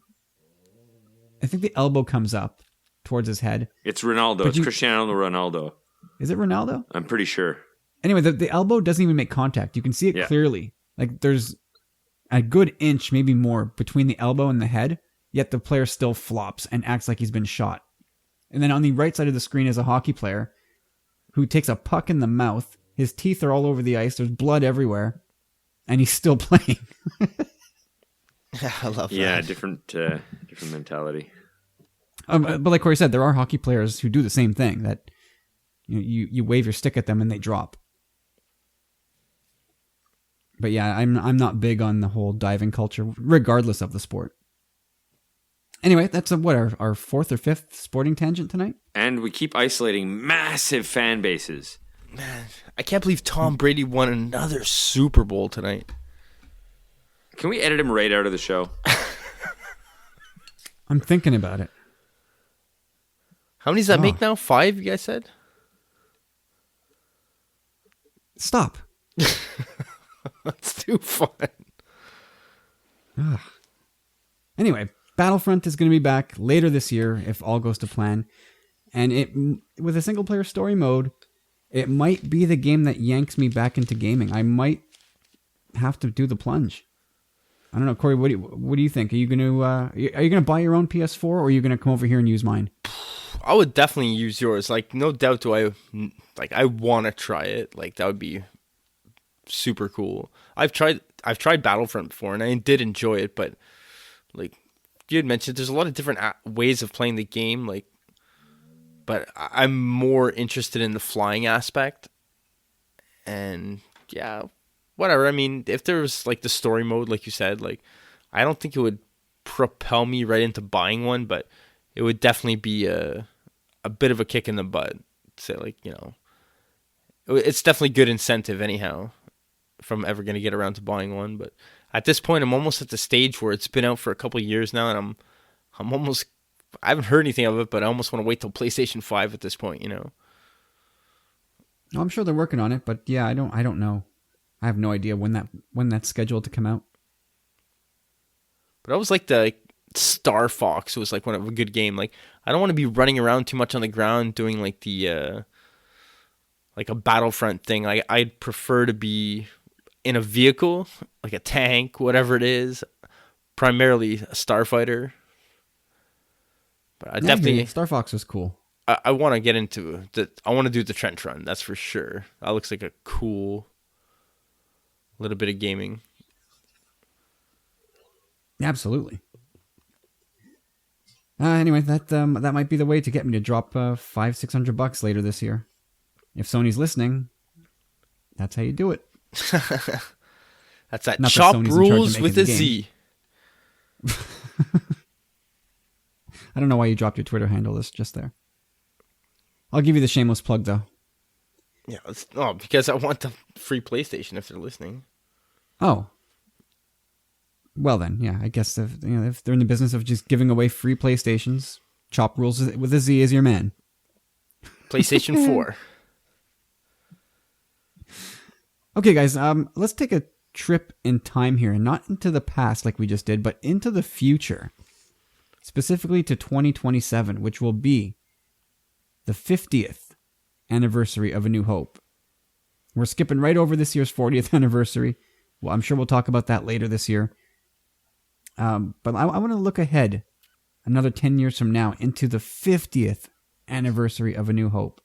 I think the elbow comes up towards his head. It's Ronaldo. It's Cristiano Ronaldo. Is it Ronaldo? I'm pretty sure. Anyway, the elbow doesn't even make contact. You can see it clearly. Like there's a good inch, maybe more, between the elbow and the head, yet the player still flops and acts like he's been shot. And then on the right side of the screen is a hockey player who takes a puck in the mouth. His teeth are all over the ice. There's blood everywhere. And he's still playing. I love that. Yeah, different mentality. But like Corey said, there are hockey players who do the same thing, that you wave your stick at them and they drop. But yeah, I'm not big on the whole diving culture, regardless of the sport. Anyway, that's our fourth or fifth sporting tangent tonight. And we keep isolating massive fan bases. Man, I can't believe Tom Brady won another Super Bowl tonight. Can we edit him right out of the show? I'm thinking about it. How many does that make now? 5, you guys said? Stop. That's too fun. Anyway, Battlefront is going to be back later this year if all goes to plan. And with a single player story mode, it might be the game that yanks me back into gaming. I might have to do the plunge. I don't know, Corey. What do you think? Are you going to buy your own PS4, or are you going to come over here and use mine? I would definitely use yours. Like, no doubt I want to try it. Like, that would be super cool. I've tried Battlefront before, and I did enjoy it, but like you had mentioned, there's a lot of different ways of playing the game. Like, but I'm more interested in the flying aspect. And yeah, whatever. I mean, if there was like the story mode, like you said, like I don't think it would propel me right into buying one, but it would definitely be a bit of a kick in the butt. Say, like, it's definitely good incentive anyhow, if I'm ever going to get around to buying one. But at this point, I'm almost at the stage where it's been out for a couple of years now, and I'm almost, I haven't heard anything of it, but I almost want to wait till PlayStation 5 at this point, I'm sure they're working on it, but yeah, I don't know. I have no idea when that's scheduled to come out. But I was like the Star Fox was like one of a good game. Like, I don't want to be running around too much on the ground doing like the like a Battlefront thing. Like, I'd prefer to be in a vehicle, like a tank, whatever it is, primarily a starfighter. But I definitely Star Fox was cool. I want to get into I want to do the trench run. That's for sure. That looks like a cool little bit of gaming. Absolutely. Anyway, that might be the way to get me to drop $500-600 later this year. If Sony's listening, that's how you do it. That's that Not that Chop Sony's in charge of Rules making with the a game. Z. I don't know why you dropped your Twitter handle. It's just there. I'll give you the shameless plug, though. Yeah, because I want the free PlayStation if they're listening. Oh. Well then, yeah. I guess if they're in the business of just giving away free PlayStations, Chop Rules with a Z is your man. PlayStation 4. Okay, guys. Let's take a trip in time here, and not into the past like we just did, but into the future. Specifically to 2027, which will be the 50th anniversary of A New Hope. We're skipping right over this year's 40th anniversary. Well, I'm sure we'll talk about that later this year. But I want to look ahead another 10 years from now into the 50th anniversary of A New Hope.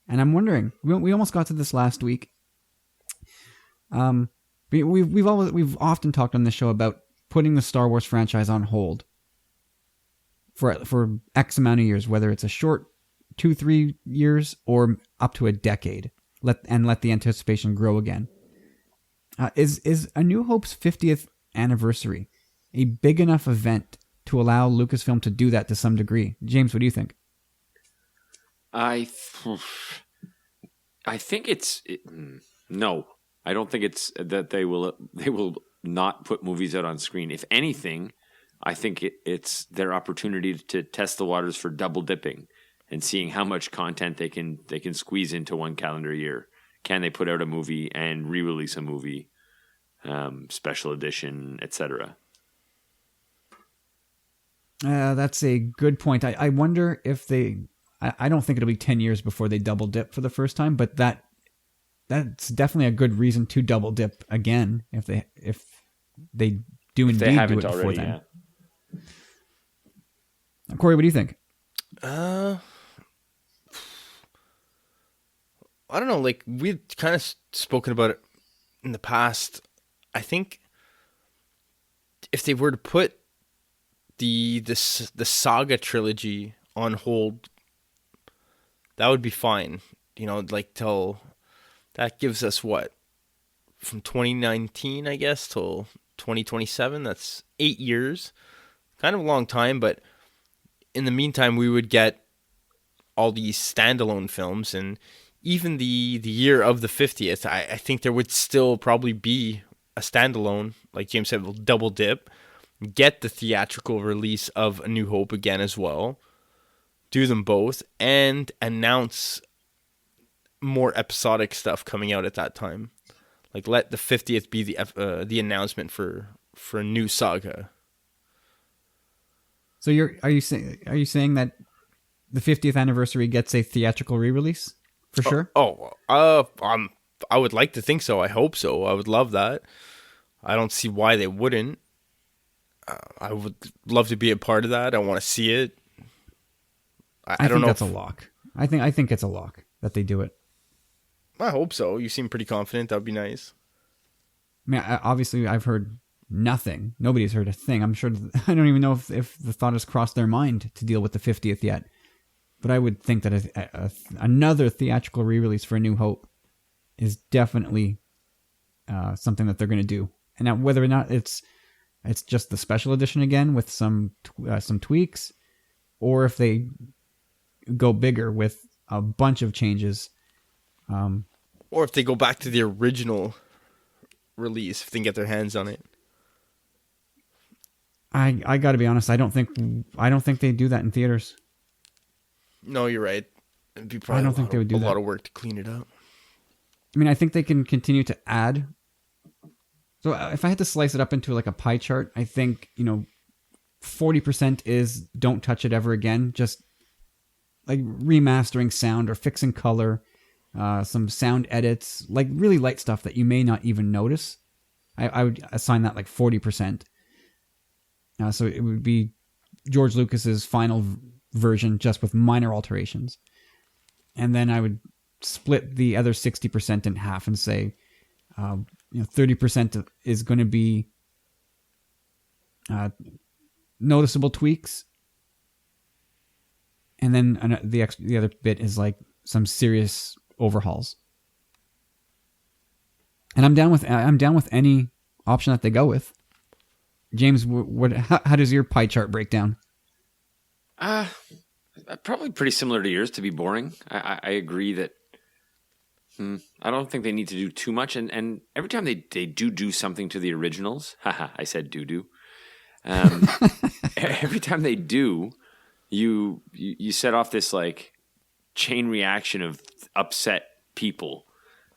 And I'm wondering, we almost got to this last week. We've often talked on this show about putting the Star Wars franchise on hold for X amount of years, whether it's a short 2-3 years or up to a decade. Let the anticipation grow again. Is A New Hope's 50th anniversary a big enough event to allow Lucasfilm to do that to some degree? James, what do you think? I think no. I don't think it's that they will not put movies out on screen. If anything, I think it's their opportunity to test the waters for double dipping and seeing how much content they can squeeze into one calendar year. Can they put out a movie and re-release a movie, special edition, etc.? That's a good point. I wonder if they. I don't think it'll be 10 years before they double dip for the first time, but that's definitely a good reason to double dip again if they do indeed do it before already, then. Yeah. Corey, what do you think? I don't know. Like, we've kind of spoken about it in the past. I think if they were to put the Saga trilogy on hold, that would be fine. You know, like till that gives us what, from 2019, I guess, till 2027. That's 8 years. Kind of a long time, but in the meantime, we would get all these standalone films, and even the year of the 50th, I think there would still probably be a standalone, like James said, we'll double dip, get the theatrical release of A New Hope again as well, do them both, and announce more episodic stuff coming out at that time. Like, let the 50th be the announcement for a new saga. So are you saying that the 50th anniversary gets a theatrical re-release for sure? I would like to think so. I hope so. I would love that. I don't see why they wouldn't. I would love to be a part of that. I want to see it. I don't know. That's a lock. I think it's a lock that they do it. I hope so. You seem pretty confident. That would be nice. I mean, obviously, I've heard nothing. Nobody's heard a thing. I'm sure. I don't even know if the thought has crossed their mind to deal with the 50th yet. But I would think that another theatrical re-release for A New Hope is definitely something that they're going to do. And now, whether or not it's just the special edition again with some tweaks, or if they go bigger with a bunch of changes, or if they go back to the original release, if they can get their hands on it. I got to be honest. I don't think they do that in theaters. No, you're right. It'd be probably I don't think they would do a that. lot of work to clean it up. I mean, I think they can continue to add. So if I had to slice it up into like a pie chart, I think 40% is don't touch it ever again. Just like remastering sound or fixing color, some sound edits, like really light stuff that you may not even notice. I would assign that like 40%. So it would be George Lucas's final version, just with minor alterations. And then I would split the other 60% in half and say, 30% is going to be noticeable tweaks. And then the other bit is like some serious overhauls. And I'm down with any option that they go with. James, how does your pie chart break down? Probably pretty similar to yours, to be boring. I agree that I don't think they need to do too much. And every time they do something to the originals, I said do. Every time they do, you set off this like chain reaction of upset people.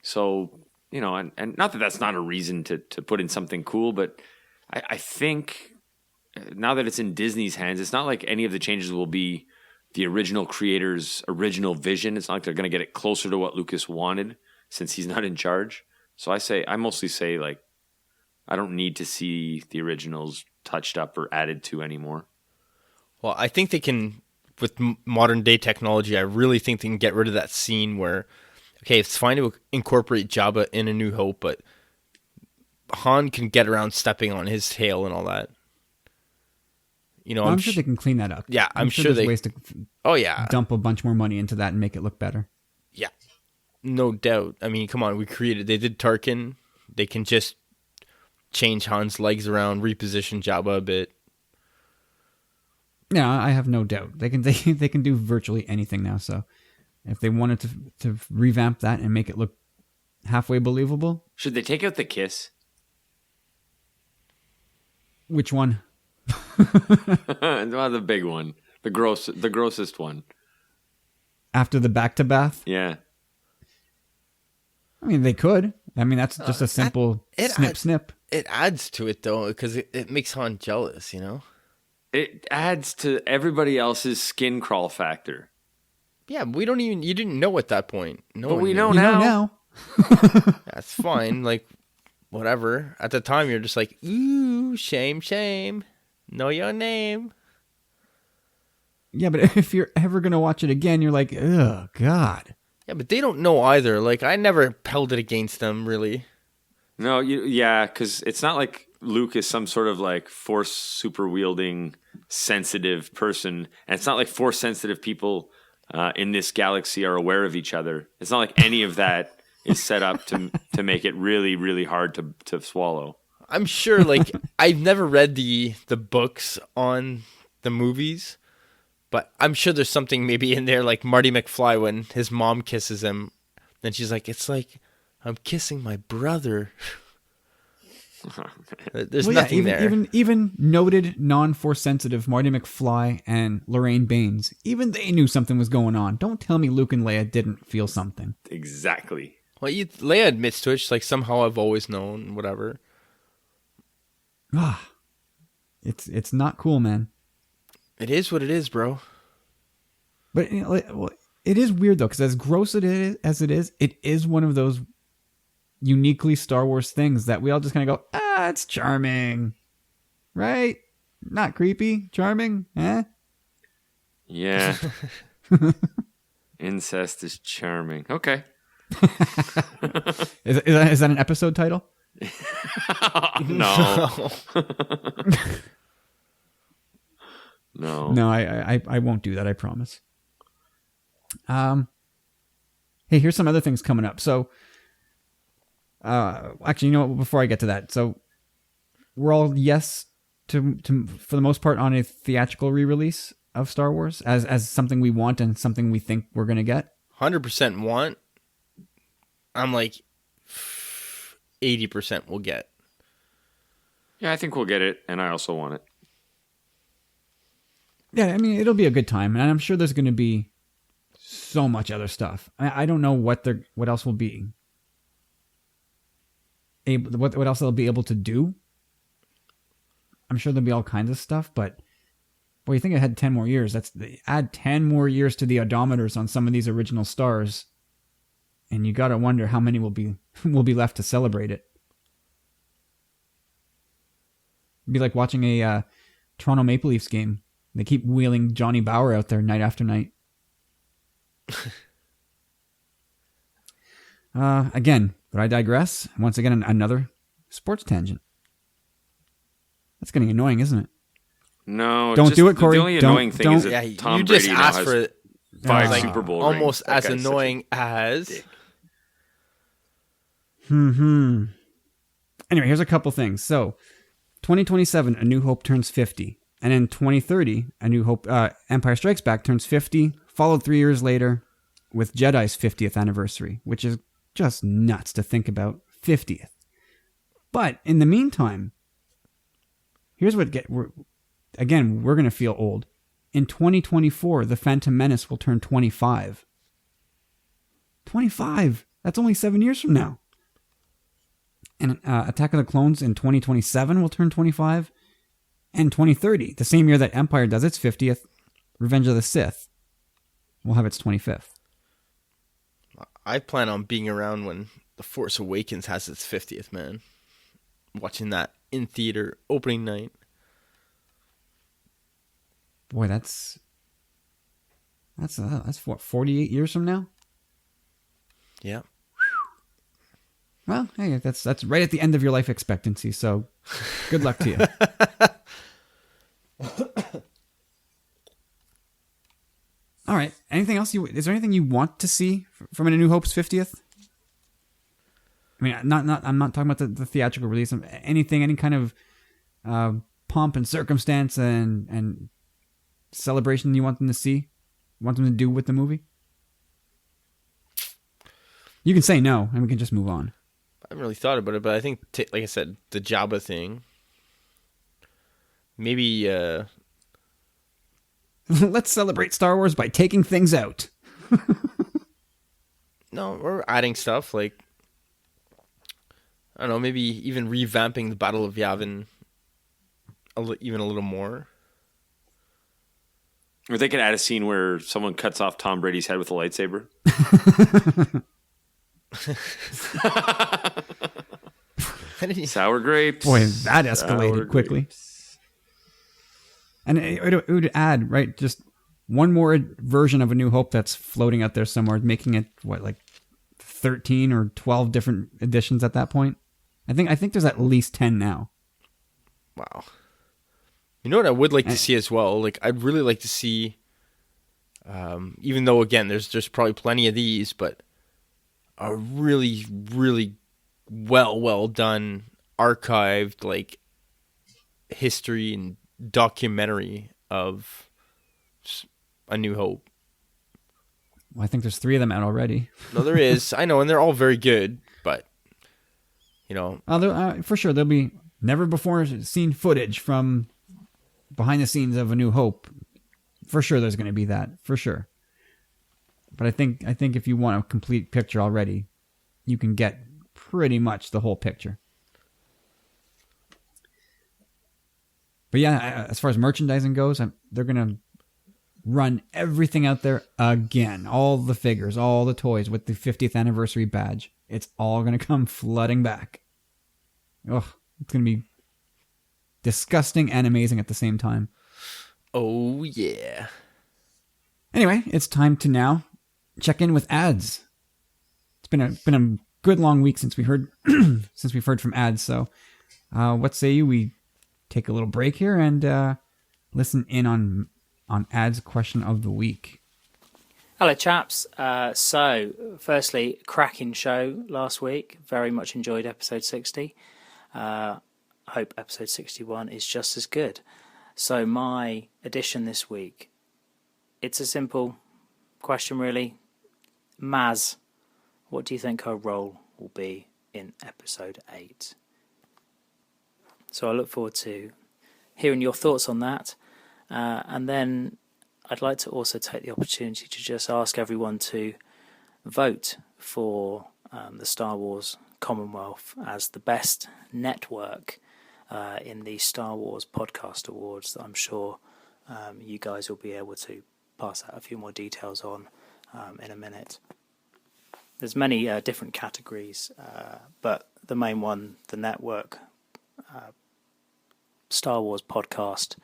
So, and not that that's not a reason to put in something cool, but I think now that it's in Disney's hands, it's not like any of the changes will be the original creator's original vision. It's not like they're going to get it closer to what Lucas wanted since he's not in charge. So I mostly say like, I don't need to see the originals touched up or added to anymore. Well, I think they can, with modern day technology, I really think they can get rid of that scene where, okay, it's fine to incorporate Jabba in A New Hope, but Han can get around stepping on his tail and all that. I'm sure they can clean that up. Yeah, I'm sure there's ways to dump a bunch more money into that and make it look better. Yeah, no doubt. I mean, come on, they did Tarkin they can just change Han's legs around, reposition Jabba a bit. Yeah, I have no doubt they can do virtually anything now. So if they wanted to revamp that and make it look halfway believable, Should they take out the kiss? which one? Well, the big one, the grossest one. After the back to bath? Yeah. I mean, they could. I mean, that's just a simple snip. It adds to it though, because it makes Han jealous, you know. It adds to everybody else's skin crawl factor. Yeah, but you didn't know at that point. No, But one we knew. know You know now. That's fine. Like, whatever. At the time, you're just like, ooh, shame, shame. Know your name. Yeah, but if you're ever going to watch it again, you're like, oh, God. Yeah, but they don't know either. Like, I never held it against them, really. No, because it's not like Luke is some sort of like force super wielding sensitive person, and it's not like force sensitive people in this galaxy are aware of each other. It's not like any of that is set up to make it really, really hard to swallow. I'm sure, like, I've never read the books on the movies, but I'm sure there's something maybe in there, like Marty McFly when his mom kisses him. Then she's like, it's like I'm kissing my brother. There's nothing there. Even noted non-force sensitive Marty McFly and Lorraine Baines, even they knew something was going on. Don't tell me Luke and Leia didn't feel something. Exactly. Well, Leia admits to it. She's like, somehow I've always known, whatever. Ah, it's not cool, man. It is what it is, bro. But it is weird though, because as gross it is one of those uniquely Star Wars things that we all just kind of go, it's charming, right? Not creepy, charming, eh? Yeah. Incest is charming. Okay. Is that an episode title? No. No. No, I won't do that. I promise. Hey, here's some other things coming up. So, actually, you know what? Before I get to that, so we're all yes to for the most part on a theatrical re-release of Star Wars as something we want and something we think we're gonna get. 100% want. I'm like 80% will get. Yeah, I think we'll get it, and I also want it. Yeah, I mean, it'll be a good time, and I'm sure there's going to be so much other stuff. I don't know what else will be what else they'll be able to do. I'm sure there'll be all kinds of stuff, but boy, you think it had 10 more years. Add 10 more years to the odometers on some of these original stars, and you got to wonder how many will be left to celebrate it. It'd be like watching a Toronto Maple Leafs game. They keep wheeling Johnny Bower out there night after night. Again, but I digress. Once again, another sports tangent. That's getting annoying, isn't it? No, Don't do it, Corey. The only Don't- annoying thing is don't- that Yeah, Tom you just Brady now asked has for it. 5 like, Super Bowl almost rings. That as guy's such a annoying as. dick. Anyway, here's a couple things. So, 2027, A New Hope turns 50. And in 2030, A New Hope, Empire Strikes Back turns 50, followed 3 years later with Jedi's 50th anniversary, which is just nuts to think about. 50th. But in the meantime, here's what we're going to feel old. In 2024, The Phantom Menace will turn 25. 25! That's only 7 years from now. And Attack of the Clones in 2027 will turn 25. And 2030, the same year that Empire does its 50th, Revenge of the Sith will have its 25th. I plan on being around when The Force Awakens has its 50th, man. Watching that in theater opening night. Boy, that's what, 48 years from now? Yeah. Well, hey, that's right at the end of your life expectancy, so good luck to you. All right. Anything else is there anything you want to see from A New Hope's 50th? I mean, I'm not talking about the theatrical release. Anything, any kind of pomp and circumstance and celebration you want them to see, want them to do with the movie. You can say no, and we can just move on. I haven't really thought about it, but I think, like I said, the Jabba thing. Maybe. Let's celebrate Star Wars by taking things out. No, we're adding stuff like, I don't know, maybe even revamping the Battle of Yavin even a little more. Or they could add a scene where someone cuts off Tom Brady's head with a lightsaber. Sour grapes. Boy, that escalated quickly. Grapes. And it would add, right, just one more version of A New Hope that's floating out there somewhere, making it, like 13 or 12 different editions at that point? I think there's at least 10 now. Wow. You know what I would like to see as well? Like, I'd really like to see, even though, again, there's probably plenty of these, but a really, really well done, archived, like, history and documentary of A New Hope. Well, I think there's 3 of them out already. No, there is. I know, and they're all very good, but, you know. For sure, there'll be never before seen footage from behind the scenes of A New Hope. For sure, there's going to be that. For sure. But I think if you want a complete picture already, you can get pretty much the whole picture. But yeah, as far as merchandising goes, they're going to run everything out there again. All the figures, all the toys with the 50th anniversary badge. It's all going to come flooding back. Ugh, it's going to be disgusting and amazing at the same time. Oh, yeah. Anyway, it's time to now check in with ads. It's been a good long week since we heard since we've heard from ads. So, what say you we take a little break here and listen in on ads question of the week. Hello, chaps. So, firstly, cracking show last week. Very much enjoyed episode 60. Hope episode 61 is just as good. So, my addition this week, it's a simple question, really. Maz, what do you think her role will be in episode 8? So, I look forward to hearing your thoughts on that. And then I'd like to also take the opportunity to just ask everyone to vote for the Star Wars Commonwealth as the best network in the Star Wars Podcast Awards that I'm sure you guys will be able to pass out a few more details on in a minute. There's many different categories, but the main one, the network Star Wars Podcast,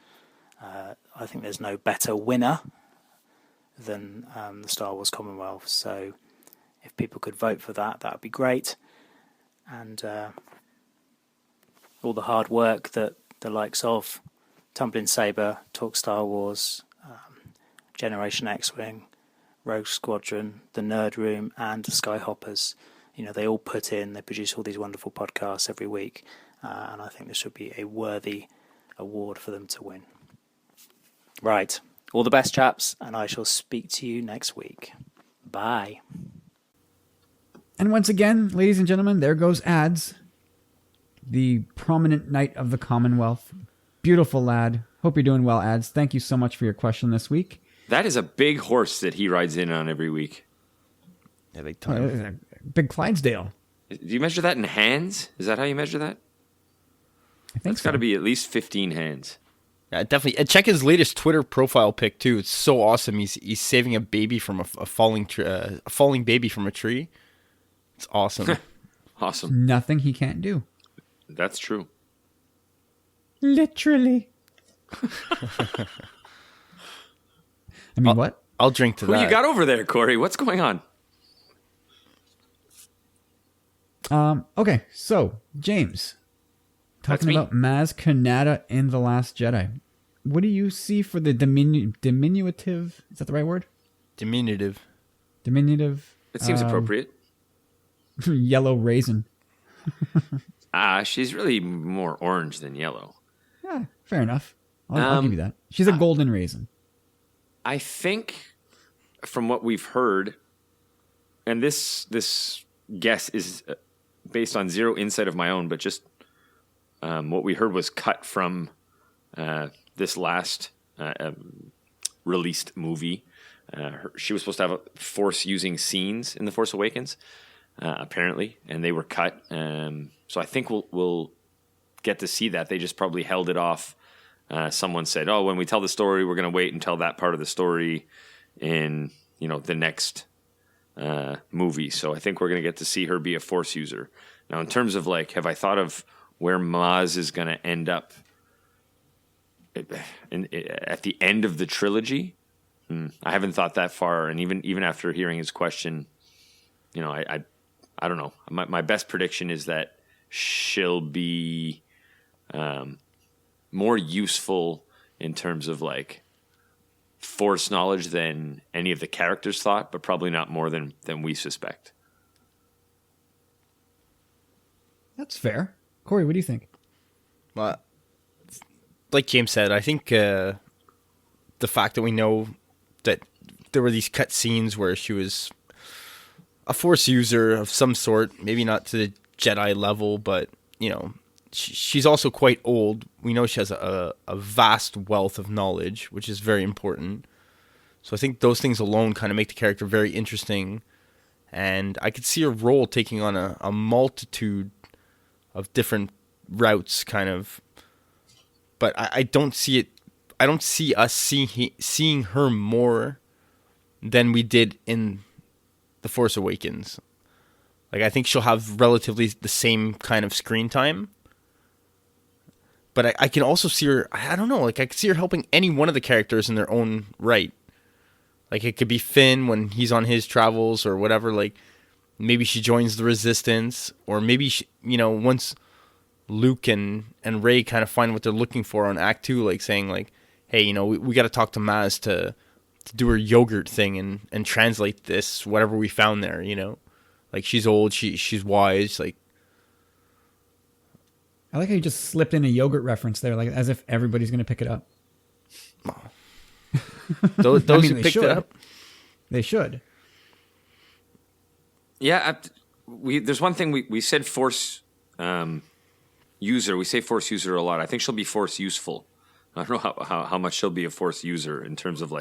I think there's no better winner than the Star Wars Commonwealth. So if people could vote for that, that would be great. And all the hard work that the likes of Tumbling Saber, Talk Star Wars, Generation X-Wing, Rogue Squadron, The Nerd Room, and Skyhoppers, they all put in, they produce all these wonderful podcasts every week. And I think this should be a worthy award for them to win. Right. All the best, chaps, and I shall speak to you next week. Bye. And once again, ladies and gentlemen, there goes ads. The prominent knight of the Commonwealth. Beautiful lad. Hope you're doing well, ads. Thank you so much for your question this week. That is a big horse that he rides in on every week. Yeah, big time. Big Clydesdale. Do you measure that in hands? Is that how you measure that? I think It's got to be at least 15 hands. Yeah, definitely. And check his latest Twitter profile pic too. It's so awesome. He's saving a baby from a falling baby from a tree. It's awesome. Awesome. Nothing he can't do. That's true. Literally. I mean, what? I'll drink to Who that. you got over there, Corey? What's going on? Okay, so James, talking me. about Maz Kanata in The Last Jedi. What do you see for the diminutive? Is that the right word? Diminutive. Diminutive. It seems appropriate. Yellow raisin. She's really more orange than yellow. Yeah, fair enough. I'll give you that. She's a golden raisin. I think from what we've heard, and this guess is based on zero insight of my own, but just what we heard was cut from this last released movie. She was supposed to have Force using scenes in The Force Awakens, apparently, and they were cut. So I think we'll get to see that. They just probably held it off. Someone said, "Oh, when we tell the story, we're going to wait and tell that part of the story in the next movie." So I think we're going to get to see her be a Force user. Now, in terms of have I thought of where Maz is going to end up at the end of the trilogy? I haven't thought that far, and even after hearing his question, I don't know. My best prediction is that she'll be more useful in terms of Force knowledge than any of the characters thought, but probably not more than we suspect. That's fair. Corey, what do you think? Well, like James said, I think the fact that we know that there were these cut scenes where she was a Force user of some sort, maybe not to the Jedi level, but she's also quite old. We know she has a vast wealth of knowledge, which is very important. So I think those things alone kind of make the character very interesting. And I could see her role taking on a multitude of different routes, kind of. But I don't see it. I don't see us seeing her more than we did in The Force Awakens. I think she'll have relatively the same kind of screen time. But I can also see her, I don't know, I could see her helping any one of the characters in their own right. It could be Finn when he's on his travels or whatever, maybe she joins the Resistance, or maybe, once Luke and Rey kind of find what they're looking for on Act 2, saying, hey, we got to talk to Maz to do her yogurt thing and translate this, whatever we found there, she's old, she's wise, I like how you just slipped in a yogurt reference there, as if everybody's going to pick it up. Those who picked it up, they should. Yeah, there's one thing we said Force user. We say Force user a lot. I think she'll be Force useful. I don't know how much she'll be a Force user in terms of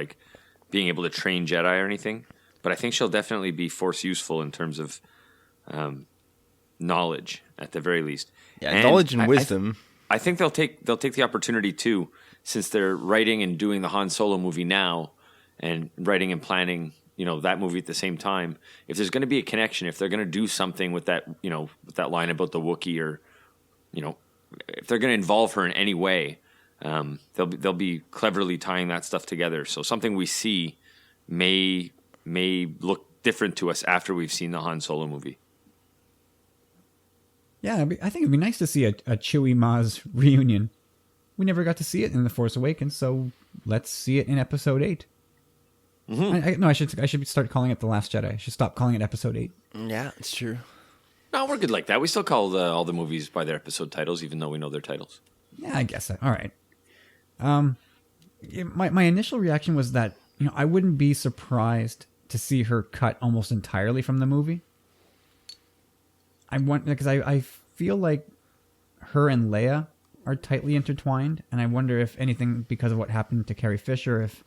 being able to train Jedi or anything, but I think she'll definitely be Force useful in terms of knowledge at the very least. Yeah, and knowledge and wisdom. I think they'll take the opportunity too, since they're writing and doing the Han Solo movie now, and writing and planning, that movie at the same time. If there's going to be a connection, if they're going to do something with that, with that line about the Wookiee, or, if they're going to involve her in any way, they'll be cleverly tying that stuff together. So something we see may look different to us after we've seen the Han Solo movie. Yeah, I think it'd be nice to see a Chewie Maz reunion. We never got to see it in The Force Awakens, so let's see it in Episode 8. Mm-hmm. I should start calling it The Last Jedi. I should stop calling it Episode 8. Yeah, it's true. No, we're good like that. We still call all the movies by their episode titles, even though we know their titles. Yeah, I guess so. All right. My initial reaction was that I wouldn't be surprised to see her cut almost entirely from the movie. Because I feel like her and Leia are tightly intertwined, and I wonder if anything, because of what happened to Carrie Fisher, if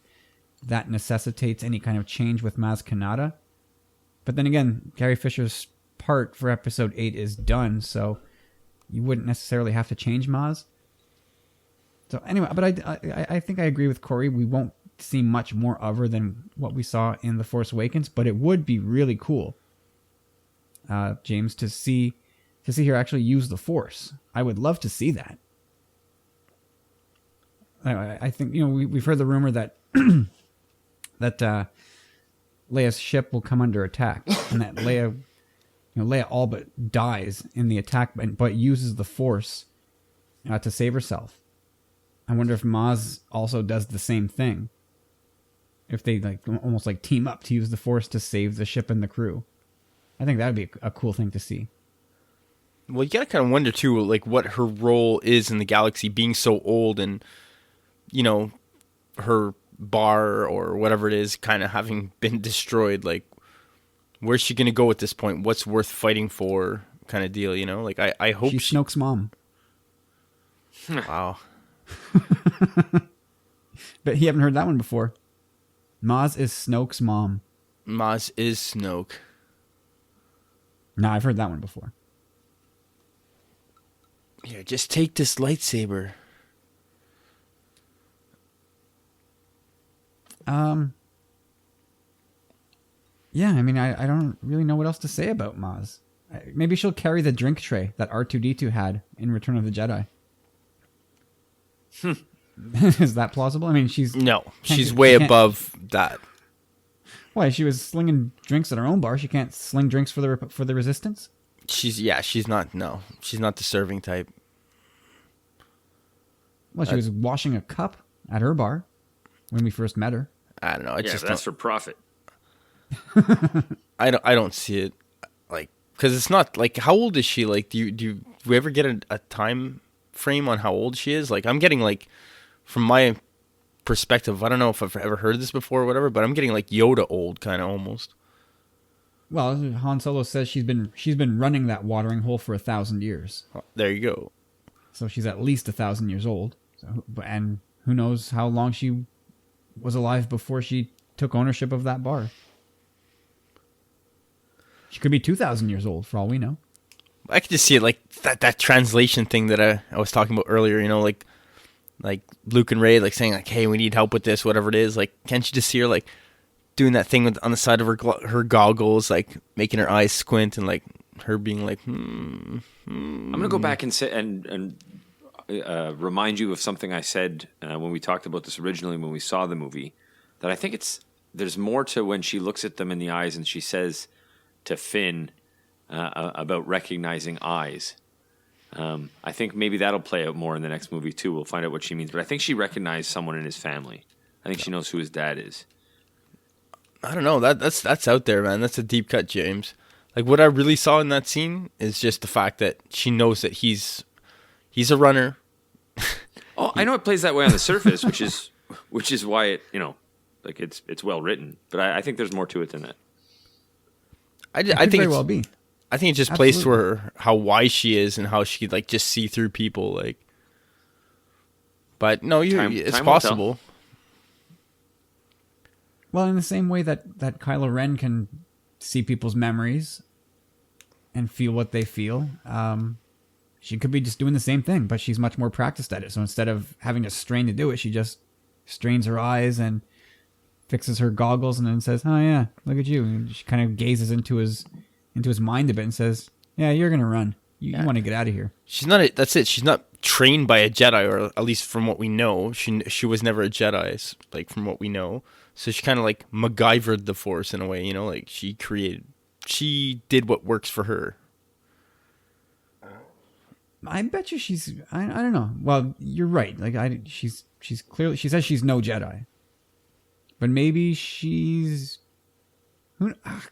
that necessitates any kind of change with Maz Kanata. But then again, Carrie Fisher's part for Episode 8 is done, so you wouldn't necessarily have to change Maz. So anyway, but I think I agree with Corey. We won't see much more of her than what we saw in The Force Awakens, but it would be really cool, James, to see her actually use the Force. I would love to see that. I think we've heard the rumor that that Leia's ship will come under attack, and that Leia all but dies in the attack, but uses the Force to save herself. I wonder if Maz also does the same thing. If they almost team up to use the Force to save the ship and the crew. I think that would be a cool thing to see. Well, you gotta kind of wonder too, like what her role is in the galaxy, being so old, and you know, her bar or whatever it is, kind of having been destroyed. Like, where's she gonna go at this point? What's worth fighting for? Kind of deal, you know. Like, I hope She's Snoke's mom. Wow. But you haven't heard that one before. Maz is Snoke's mom. Maz is Snoke. No, I've heard that one before. Here, just take this lightsaber. Yeah, I mean, I don't really know what else to say about Maz. Maybe she'll carry the drink tray that R2-D2 had in Return of the Jedi. Is that plausible? I mean, she's way above that. Why? She was slinging drinks at her own bar. She can't sling drinks for the Resistance. She's not the serving type. Well, she was washing a cup at her bar when we first met her. I don't know. Yeah, but that's for profit. I don't see it, like, because it's not like, how old is she? Like, do we ever get a time frame on how old she is? Like, I'm getting, like, from my perspective, I don't know if I've ever heard this before or whatever, but I'm getting like Yoda old, kind of almost. Well, Han Solo says she's been running that watering hole for 1,000 years. There you go. So she's at least 1,000 years old. So, and who knows how long she was alive before she took ownership of that bar. She could be 2,000 years old for all we know. I could just see it like that translation thing that I was talking about earlier, you know, like Luke and Rey, like saying like, hey, we need help with this, whatever it is. Like, can't you just see her like doing that thing on the side of her goggles, like making her eyes squint, and like her being like, I'm gonna go back and say and remind you of something I said when we talked about this originally when we saw the movie. That I think there's more to when she looks at them in the eyes and she says to Finn about recognizing eyes. I think maybe that'll play out more in the next movie too. We'll find out what she means. But I think she recognized someone in his family. I think she knows who his dad is. I don't know. That's out there, man. That's a deep cut, James. Like, what I really saw in that scene is just the fact that she knows that he's a runner. Oh, I know it plays that way on the surface, which is why it, you know, like it's well written. But I think there's more to it than that. I think very well be. I think it just Absolutely. plays to her how wise she is and how she could like just see through people, like. But no, it's Time will possible. Well, in the same way that Kylo Ren can see people's memories and feel what they feel, she could be just doing the same thing, but she's much more practiced at it. So instead of having to strain to do it, she just strains her eyes and fixes her goggles and then says, "Oh yeah, look at you." And she kind of gazes into his mind a bit and says, "Yeah, you're gonna run. You want to get out of here." She's not. That's it. She's not trained by a Jedi, or at least from what we know, she was never a Jedi. Like, from what we know, so she kind of like MacGyvered the Force in a way. You know, like she did what works for her. I bet you she's. I don't know. Well, you're right. Like she's clearly. She says she's no Jedi, but maybe she's.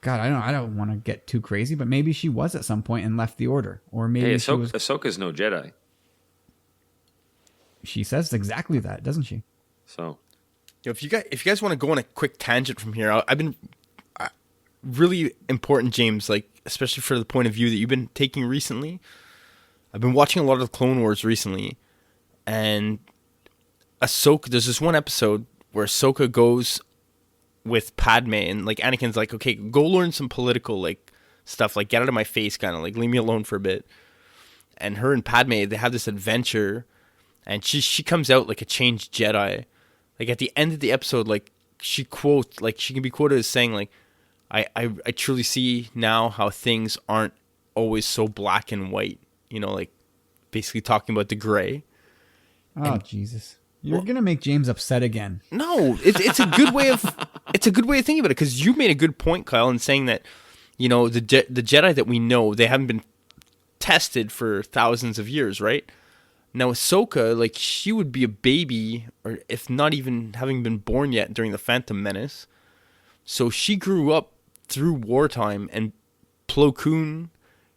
God, I don't want to get too crazy, but maybe she was at some point and left the Order, or maybe Hey, she was. Ahsoka's no Jedi, She says exactly that, doesn't she? so If you guys want to go on a quick tangent from here, I've been really important, James, like especially for the point of view that you've been taking recently. I've been watching a lot of the Clone Wars recently, and Ahsoka. There's this one episode where Ahsoka goes with Padme, and like Anakin's like, "Okay, go learn some political like stuff, like get out of my face, kind of like leave me alone for a bit." And her and Padme, they have this adventure, and she comes out like a changed Jedi. Like at the end of the episode, like she can be quoted as saying like, I truly see now how things aren't always so black and white. You know, like basically talking about the gray. Oh, Jesus. You're going to make James upset again. No, it's a good way of thinking about it, because you made a good point, Kyle, in saying that, you know, the Jedi that we know, they haven't been tested for thousands of years, right? Now Ahsoka, like, she would be a baby, or if not even having been born yet during the Phantom Menace. So she grew up through wartime, and Plo Koon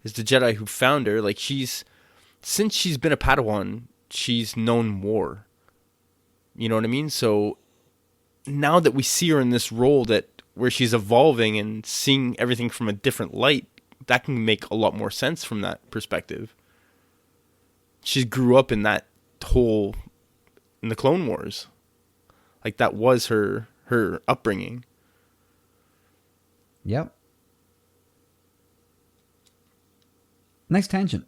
is the Jedi who found her. Like, since she's been a Padawan, she's known war. You know what I mean? So now that we see her in this role where she's evolving and seeing everything from a different light, that can make a lot more sense from that perspective. She grew up in in the Clone Wars. Like, that was her upbringing. Yep. Nice tangent.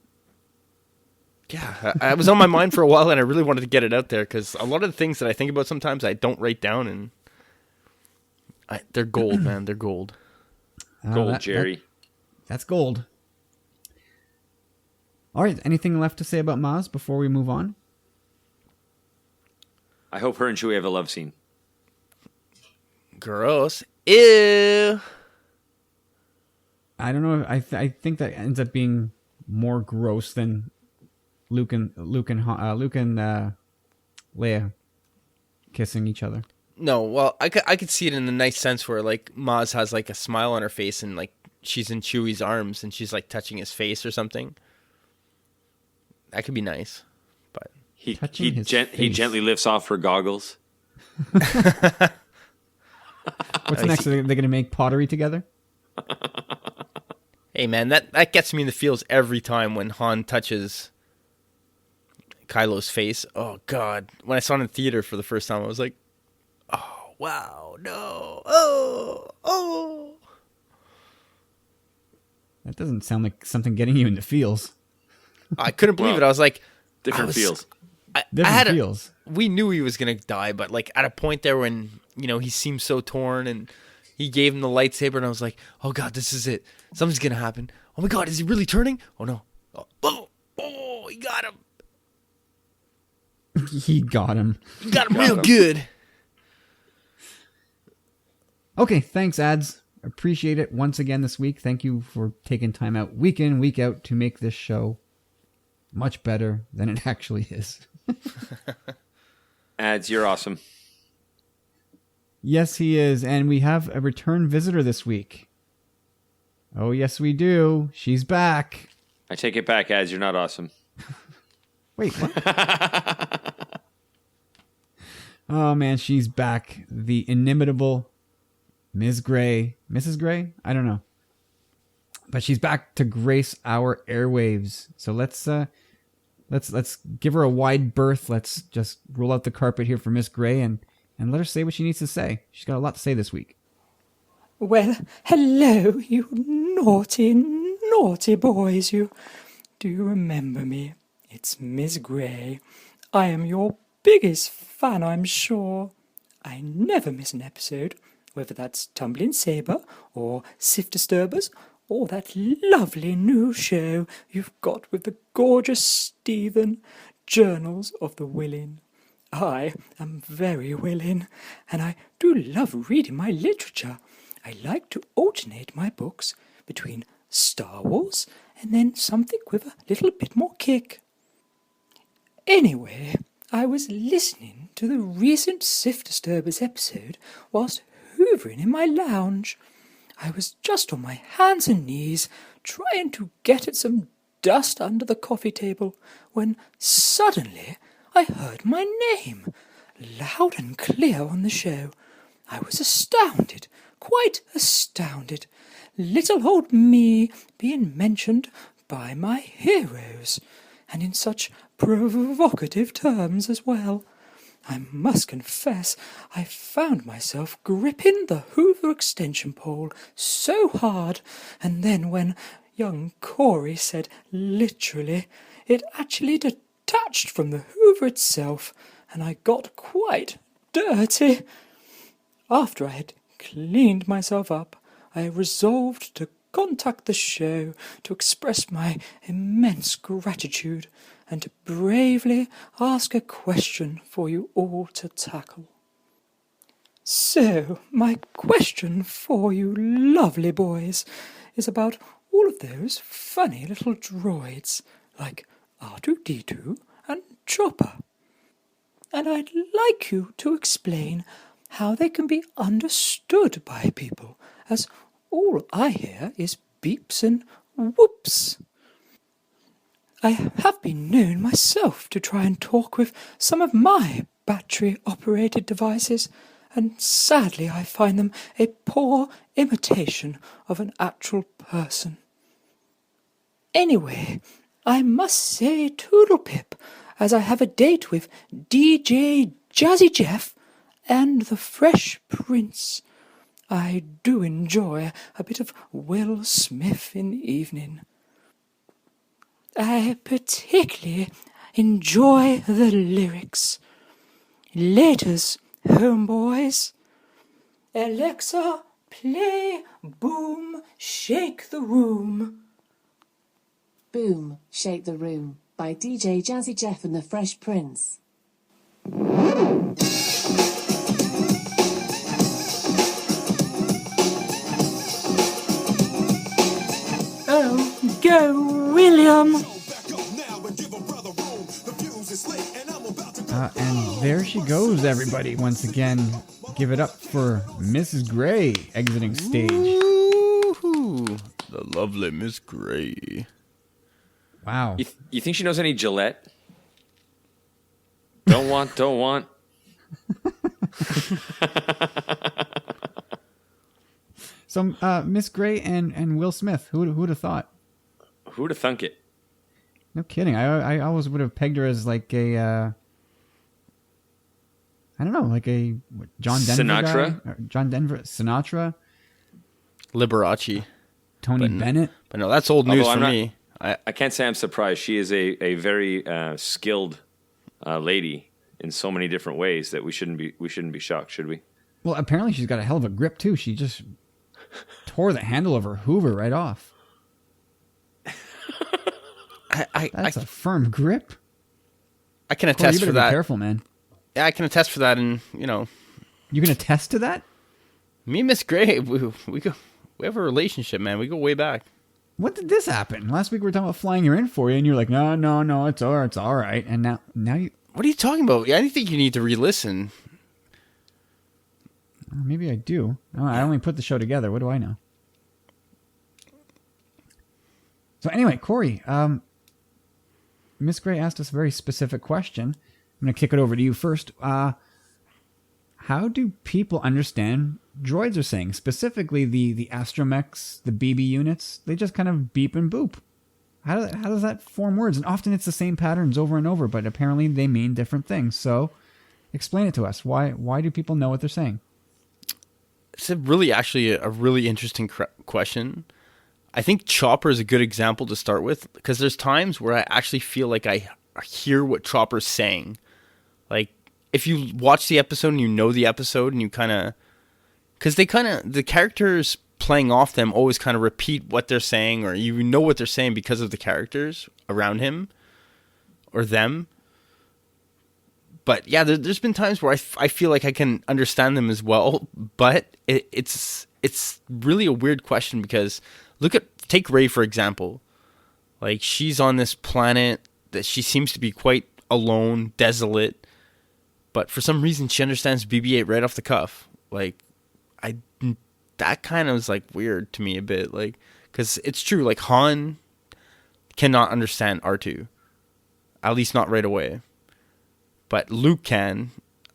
Yeah, I was on my mind for a while, and I really wanted to get it out there because a lot of the things that I think about sometimes I don't write down, and they're gold, man. They're gold. Gold, Jerry. That's gold. All right. Anything left to say about Maz before we move on? I hope her and Chewie have a love scene. Gross. Ew. I don't know. I think that ends up being more gross than Luke and Leia kissing each other. No, well, I could see it in a nice sense where, like, Maz has, like, a smile on her face and, like, she's in Chewie's arms and she's, like, touching his face or something. That could be nice, but He gently lifts off her goggles. What's next? Are they going to make pottery together? hey, man, that gets me in the feels every time when Han touches Kylo's face. Oh, God. When I saw it in the theater for the first time, I was like, oh, wow, no. Oh. That doesn't sound like something getting you into feels. I couldn't believe it. I was like... Different feels. Feels. We knew he was going to die, but, like, at a point there when, he seemed so torn and he gave him the lightsaber, and I was like, oh, God, this is it. Something's going to happen. Oh, my God, is he really turning? Oh, no. Oh, he got him. He got him. He got him real good. Okay, thanks, ads. Appreciate it once again this week. Thank you for taking time out week in, week out to make this show much better than it actually is. Ads, you're awesome. Yes, he is. And we have a return visitor this week. Oh, yes, we do. She's back. I take it back, Ads. You're not awesome. Wait, what? Oh, man, she's back. The inimitable Ms. Gray. Mrs. Gray? I don't know. But she's back to grace our airwaves. So let's give her a wide berth. Let's just roll out the carpet here for Miss Gray and let her say what she needs to say. She's got a lot to say this week. Well, hello, you naughty, naughty boys. Do you remember me? It's Miss Gray. I am your biggest fan, I'm sure. I never miss an episode, whether that's Tumbling Saber or Sif Disturbers or that lovely new show you've got with the gorgeous Stephen, Journals of the Willing. I am very willing, and I do love reading my literature. I like to alternate my books between Star Wars and then something with a little bit more kick. Anyway, I was listening to the recent Sif Disturbers episode whilst hoovering in my lounge. I was just on my hands and knees trying to get at some dust under the coffee table when suddenly I heard my name, loud and clear on the show. I was astounded, quite astounded. Little old me being mentioned by my heroes, and in such provocative terms as well. I must confess, I found myself gripping the Hoover extension pole so hard, and then when young Corey said literally, it actually detached from the Hoover itself, and I got quite dirty. After I had cleaned myself up, I resolved to contact the show to express my immense gratitude and to bravely ask a question for you all to tackle. So, my question for you lovely boys is about all of those funny little droids like R2-D2 and Chopper. And I'd like you to explain how they can be understood by people, as all I hear is beeps and whoops. I have been known myself to try and talk with some of my battery-operated devices, and sadly I find them a poor imitation of an actual person. Anyway, I must say toodle-pip, as I have a date with DJ Jazzy Jeff and the Fresh Prince. I do enjoy a bit of Will Smith in the evening. I particularly enjoy the lyrics. Laters, homeboys. Alexa, play Boom, Shake the Room. Boom, Shake the Room by DJ Jazzy Jeff and the Fresh Prince. Oh, go, William! And there she goes, everybody. Once again, give it up for Mrs. Gray exiting stage. Woo-hoo. The lovely Miss Gray. Wow. You think she knows any Gillette? Don't want. So, Miss Gray and Will Smith, who'd have thought? Who'd have thunk it? No kidding. I always would have pegged her as like a, I don't know, like a John Denver Sinatra? guy? Or John Denver, Sinatra, Liberace. Tony Bennett. But no, that's old news Although for I'm me. I can't say I'm surprised. She is a very skilled lady in so many different ways that we shouldn't be shocked, should we? Well, apparently she's got a hell of a grip too. She just tore the handle of her Hoover right off. That's a firm grip. I can Corey, attest you for better be that. careful, man. Yeah, I can attest for that, and You can attest to that? me and Miss Gray, we have a relationship, man. We go way back. When did this happen? Last week we were talking about flying her in for you, and you're like, no, it's all right. And now you, What are you talking about? I think you need to re-listen. maybe I do. Oh, I only put the show together. What do I know? So anyway, Corey, Miss Gray asked us a very specific question. I'm going to kick it over to you first. How do people understand droids are saying? Specifically, the astromechs, the BB units, they just kind of beep and boop. How does that form words? And often it's the same patterns over and over, but apparently they mean different things. So explain it to us. Why do people know what they're saying? It's a really interesting question. I think Chopper is a good example to start with, because there's times where I actually feel like I hear what Chopper's saying. Like, if you watch the episode and you know the episode and you kind of... Because the characters playing off them always kind of repeat what they're saying, or you know what they're saying because of the characters around him or them. But yeah, there's been times where I feel like I can understand them as well, but it's really a weird question, because take Rey for example. Like, she's on this planet that she seems to be quite alone, desolate, but for some reason she understands BB-8 right off the cuff. Like, that kind of was like weird to me a bit, like, because it's true, like Han cannot understand R2, at least not right away, but Luke can.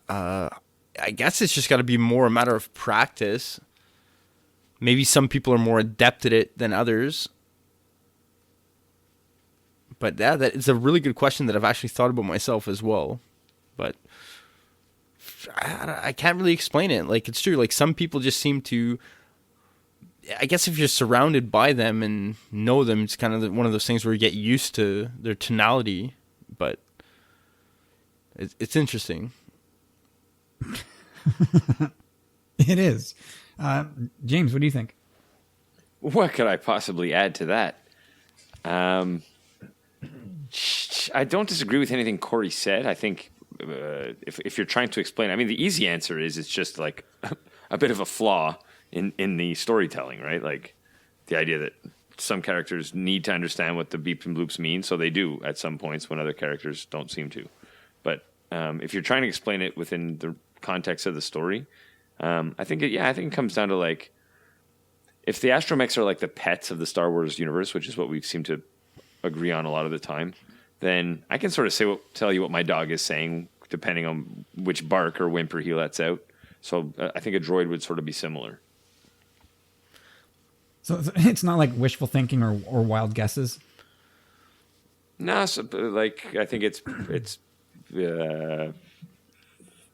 I guess it's just got to be more a matter of practice. Maybe some people are more adept at it than others. But yeah, that is a really good question that I've actually thought about myself as well. But I can't really explain it. Like, it's true. Like, some people just seem to... I guess if you're surrounded by them and know them, it's kind of one of those things where you get used to their tonality. But it's interesting. It is. James, what do you think? What could I possibly add to that? I don't disagree with anything Corey said. I think if you're trying to explain, I mean, the easy answer is it's just like a bit of a flaw in the storytelling, right? Like, the idea that some characters need to understand what the beeps and bloops mean, so they do at some points when other characters don't seem to. But if you're trying to explain it within the context of the story, I think it comes down to, like, if the astromechs are like the pets of the Star Wars universe, which is what we seem to agree on a lot of the time, then I can sort of tell you what my dog is saying depending on which bark or whimper he lets out. So I think a droid would sort of be similar. So it's not like wishful thinking or wild guesses. No, so, like I think it's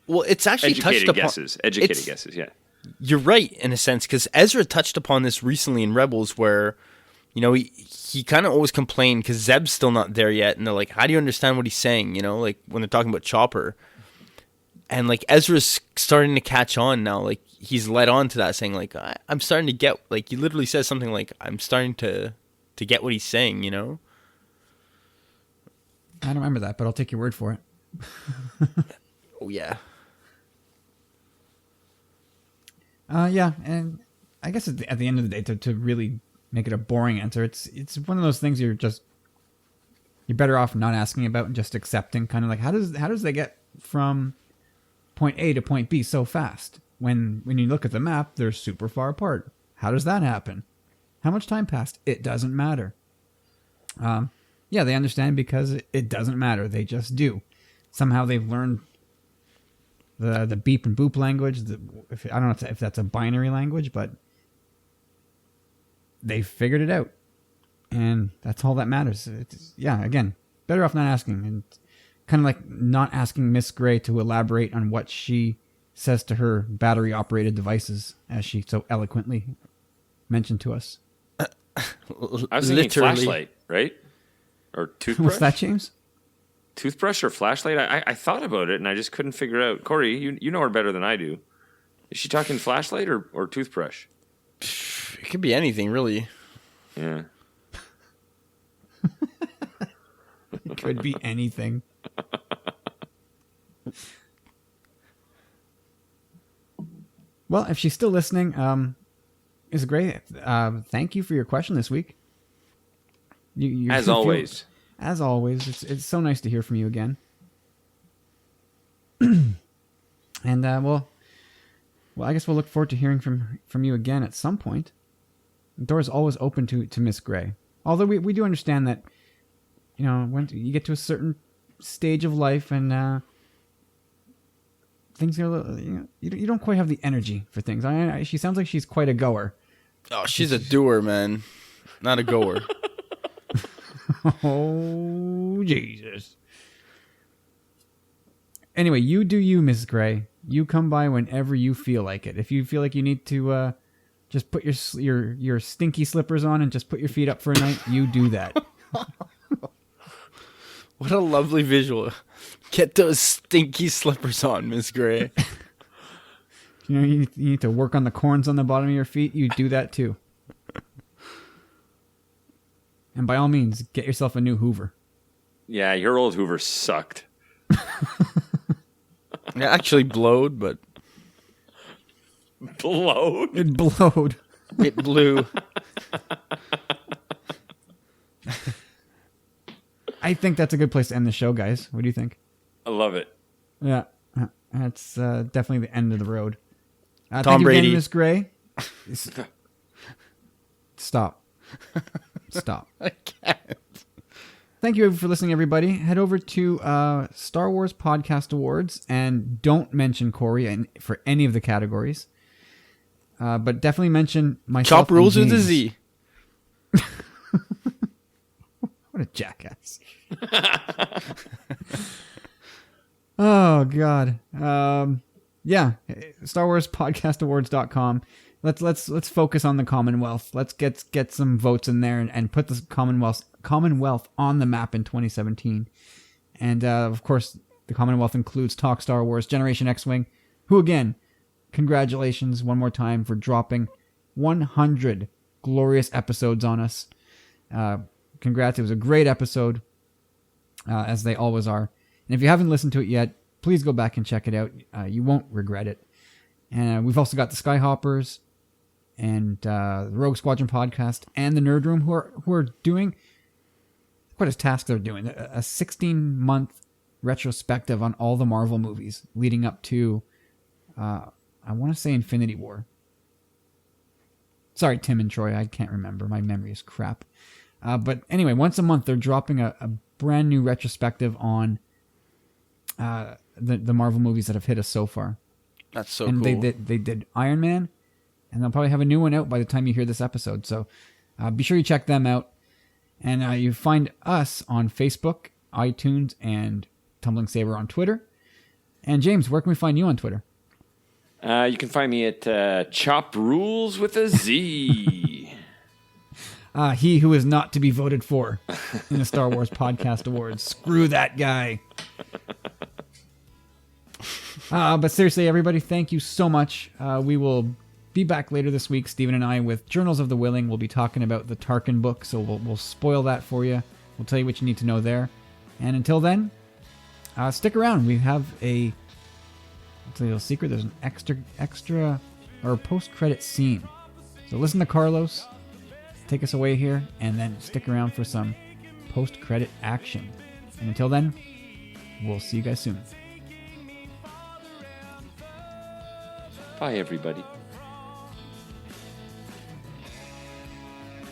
Well, it's actually touched educated upon. guesses. Educated it's- guesses, yeah. You're right in a sense, because Ezra touched upon this recently in Rebels, where he kind of always complained because Zeb's still not there yet, and they're like, "How do you understand what he's saying?" Like when they're talking about Chopper, and like Ezra's starting to catch on now. Like he's led on to that, saying like, "I'm starting to get." Like he literally says something like, "I'm starting to get what he's saying." I don't remember that, but I'll take your word for it. Oh yeah. Yeah, and I guess at the end of the day, to really make it a boring answer, it's one of those things you're better off not asking about and just accepting. Kind of like how does they get from point A to point B so fast? When you look at the map, they're super far apart. How does that happen? How much time passed? It doesn't matter. Yeah, they understand because it doesn't matter. They just do. Somehow they've learned the beep and boop language. I don't know if that's a binary language, but they figured it out, and that's all that matters. Again, better off not asking, and kind of like not asking Miss Gray to elaborate on what she says to her battery-operated devices, as she so eloquently mentioned to us. I was thinking flashlight, right? Or toothbrush? What's that, James? Toothbrush or flashlight? I thought about it and I just couldn't figure out. Corey, you know her better than I do. Is she talking flashlight or toothbrush? It could be anything, really. Yeah. It could be anything. Well, if she's still listening, it's great. Thank you for your question this week. As always. As always, it's so nice to hear from you again. And well, I guess we'll look forward to hearing from you again at some point. The door is always open to Miss Gray. Although we do understand that, when you get to a certain stage of life and things are a little, you don't quite have the energy for things. She sounds like she's quite a goer. Oh, she's a doer, man, not a goer. Oh, Jesus. Anyway, you do you, Miss Gray. You come by whenever you feel like it. If you feel like you need to just put your stinky slippers on and just put your feet up for a night, you do that. What a lovely visual. Get those stinky slippers on, Miss Gray. You need to work on the corns on the bottom of your feet, you do that too. And by all means, get yourself a new Hoover. Yeah, your old Hoover sucked. It actually blowed, but Blowed? It blowed. it blew. I think that's a good place to end the show, guys. What do you think? I love it. Yeah, that's definitely the end of the road. Tom thank you Brady. again, Miss Gray. Stop. I can't. Thank you for listening, everybody. Head over to Star Wars Podcast Awards and don't mention Corey for any of the categories. But definitely mention myself. Chop rules and with a James. Z. What a jackass. Oh, God. Yeah, StarWarsPodcastAwards.com. Let's focus on the Commonwealth. Let's get some votes in there and put the Commonwealth on the map in 2017. And of course, the Commonwealth includes Talk Star Wars, Generation X-Wing, who again, congratulations one more time for dropping 100 glorious episodes on us. Congrats, it was a great episode, as they always are. And if you haven't listened to it yet, please go back and check it out. You won't regret it. And we've also got the Skyhoppers and the Rogue Squadron podcast and the Nerd Room who are doing quite a task. They're doing a 16-month retrospective on all the Marvel movies leading up to I want to say Infinity War. Sorry, Tim and Troy, I can't remember. My memory is crap. But anyway, once a month they're dropping a brand new retrospective on the Marvel movies that have hit us so far. That's so And cool. they did Iron Man, and they'll probably have a new one out by the time you hear this episode. So be sure you check them out. And you find us on Facebook, iTunes, and Tumbling Saber on Twitter. And James, where can we find you on Twitter? You can find me at Chop Rules with a Z. He who is not to be voted for in the Star Wars Podcast Awards. Screw that guy. But seriously, everybody, thank you so much. We will be back later this week, Stephen and I, with Journals of the Willing. We'll be talking about the Tarkin book, so we'll spoil that for you. We'll tell you what you need to know there. And until then, stick around. We have I'll tell you a little secret. There's an extra or post-credit scene. So listen to Carlos, take us away here, and then stick around for some post-credit action. And until then, we'll see you guys soon. Bye, everybody.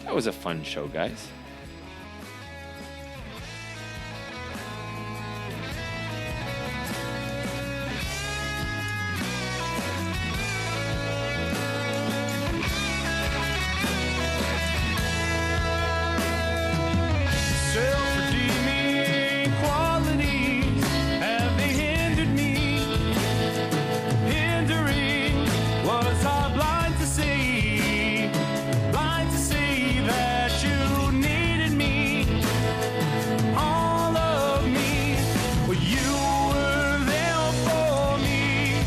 That was a fun show, guys. Self-redeeming qualities, have they hindered me? Hindering, was I blind to see? Blind to see that you needed me, all of me. Well, you were there for me.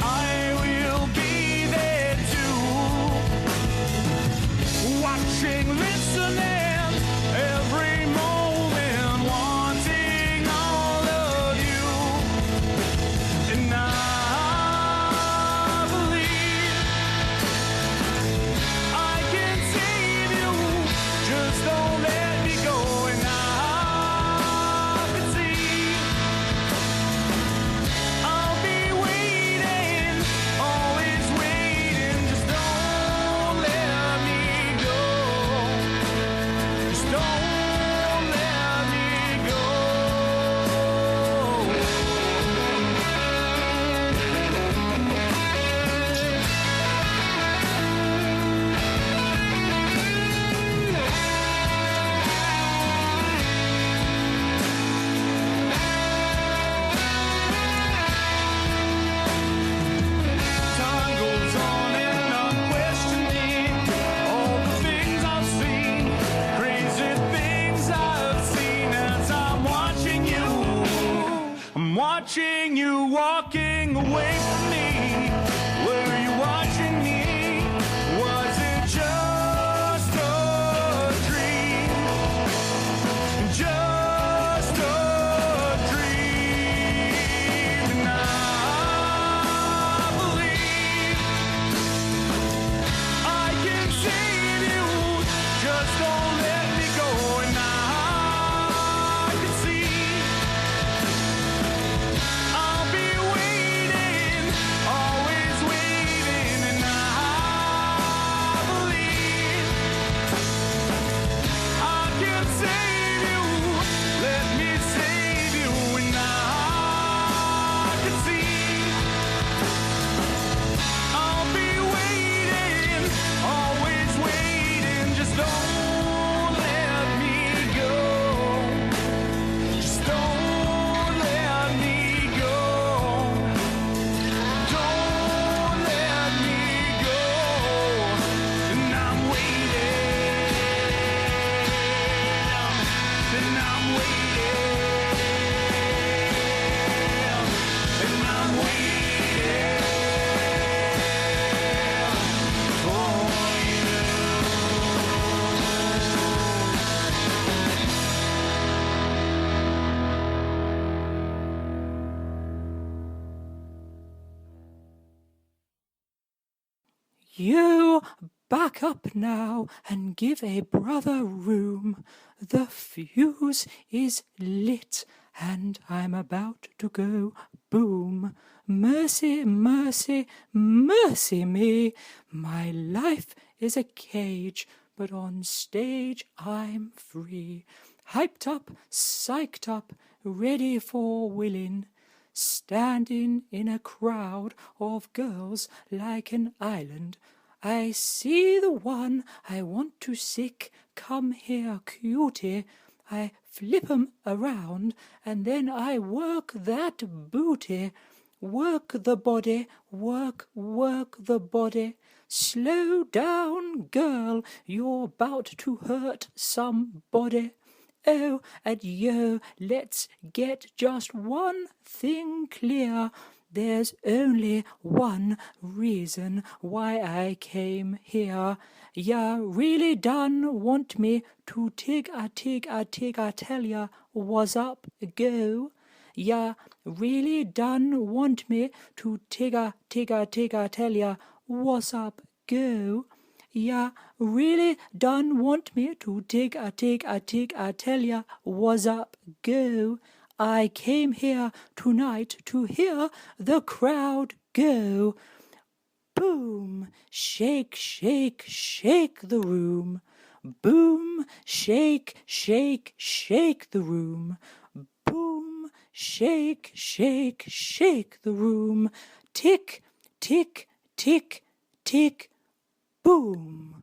I will be there too, watching, listening. Every moment wanting all of you, and I believe I can save you. Just don't let me go, and I can see I'll be waiting, always waiting. Just don't let me go. Just don't let me go. Time goes on and I'm questioning all the things I've seen, crazy things I've seen as I'm watching you. I'm watching you walking away from me. Were you watching me? Was it just a dream? Just a dream. And I believe I can save you. Just don't let me go, and I can see I'll be waiting, always waiting, and I believe I can save you. Let me save you, and I can see I'll be waiting, always waiting. Just don't let me go. Just don't let me go. Don't let me go. And I'm waiting. And I'm waiting. And I'm waiting for You back up now and give a brother room. The fuse is lit and I'm about to go boom. Mercy, mercy, mercy me. My life is a cage, but on stage I'm free. Hyped up, psyched up, ready for willing. Standing in a crowd of girls like an island. I see the one I want to sick. Come here, cutie. I flip 'em around and then I work that booty. Work the body, work the body. Slow down, girl, you're about to hurt somebody. Oh, and yo, let's get just one thing clear. There's only one reason why I came here. Ya really done want me to tig a tell ya was up, go. Ya really done want me to tig a tell ya was up, go. Ya really done want me to tig a tell ya was up, go. I came here tonight to hear the crowd go. Boom, shake, shake, shake the room. Boom, shake, shake, shake the room. Boom, shake, shake, shake the room. Tick, tick, tick, tick, boom.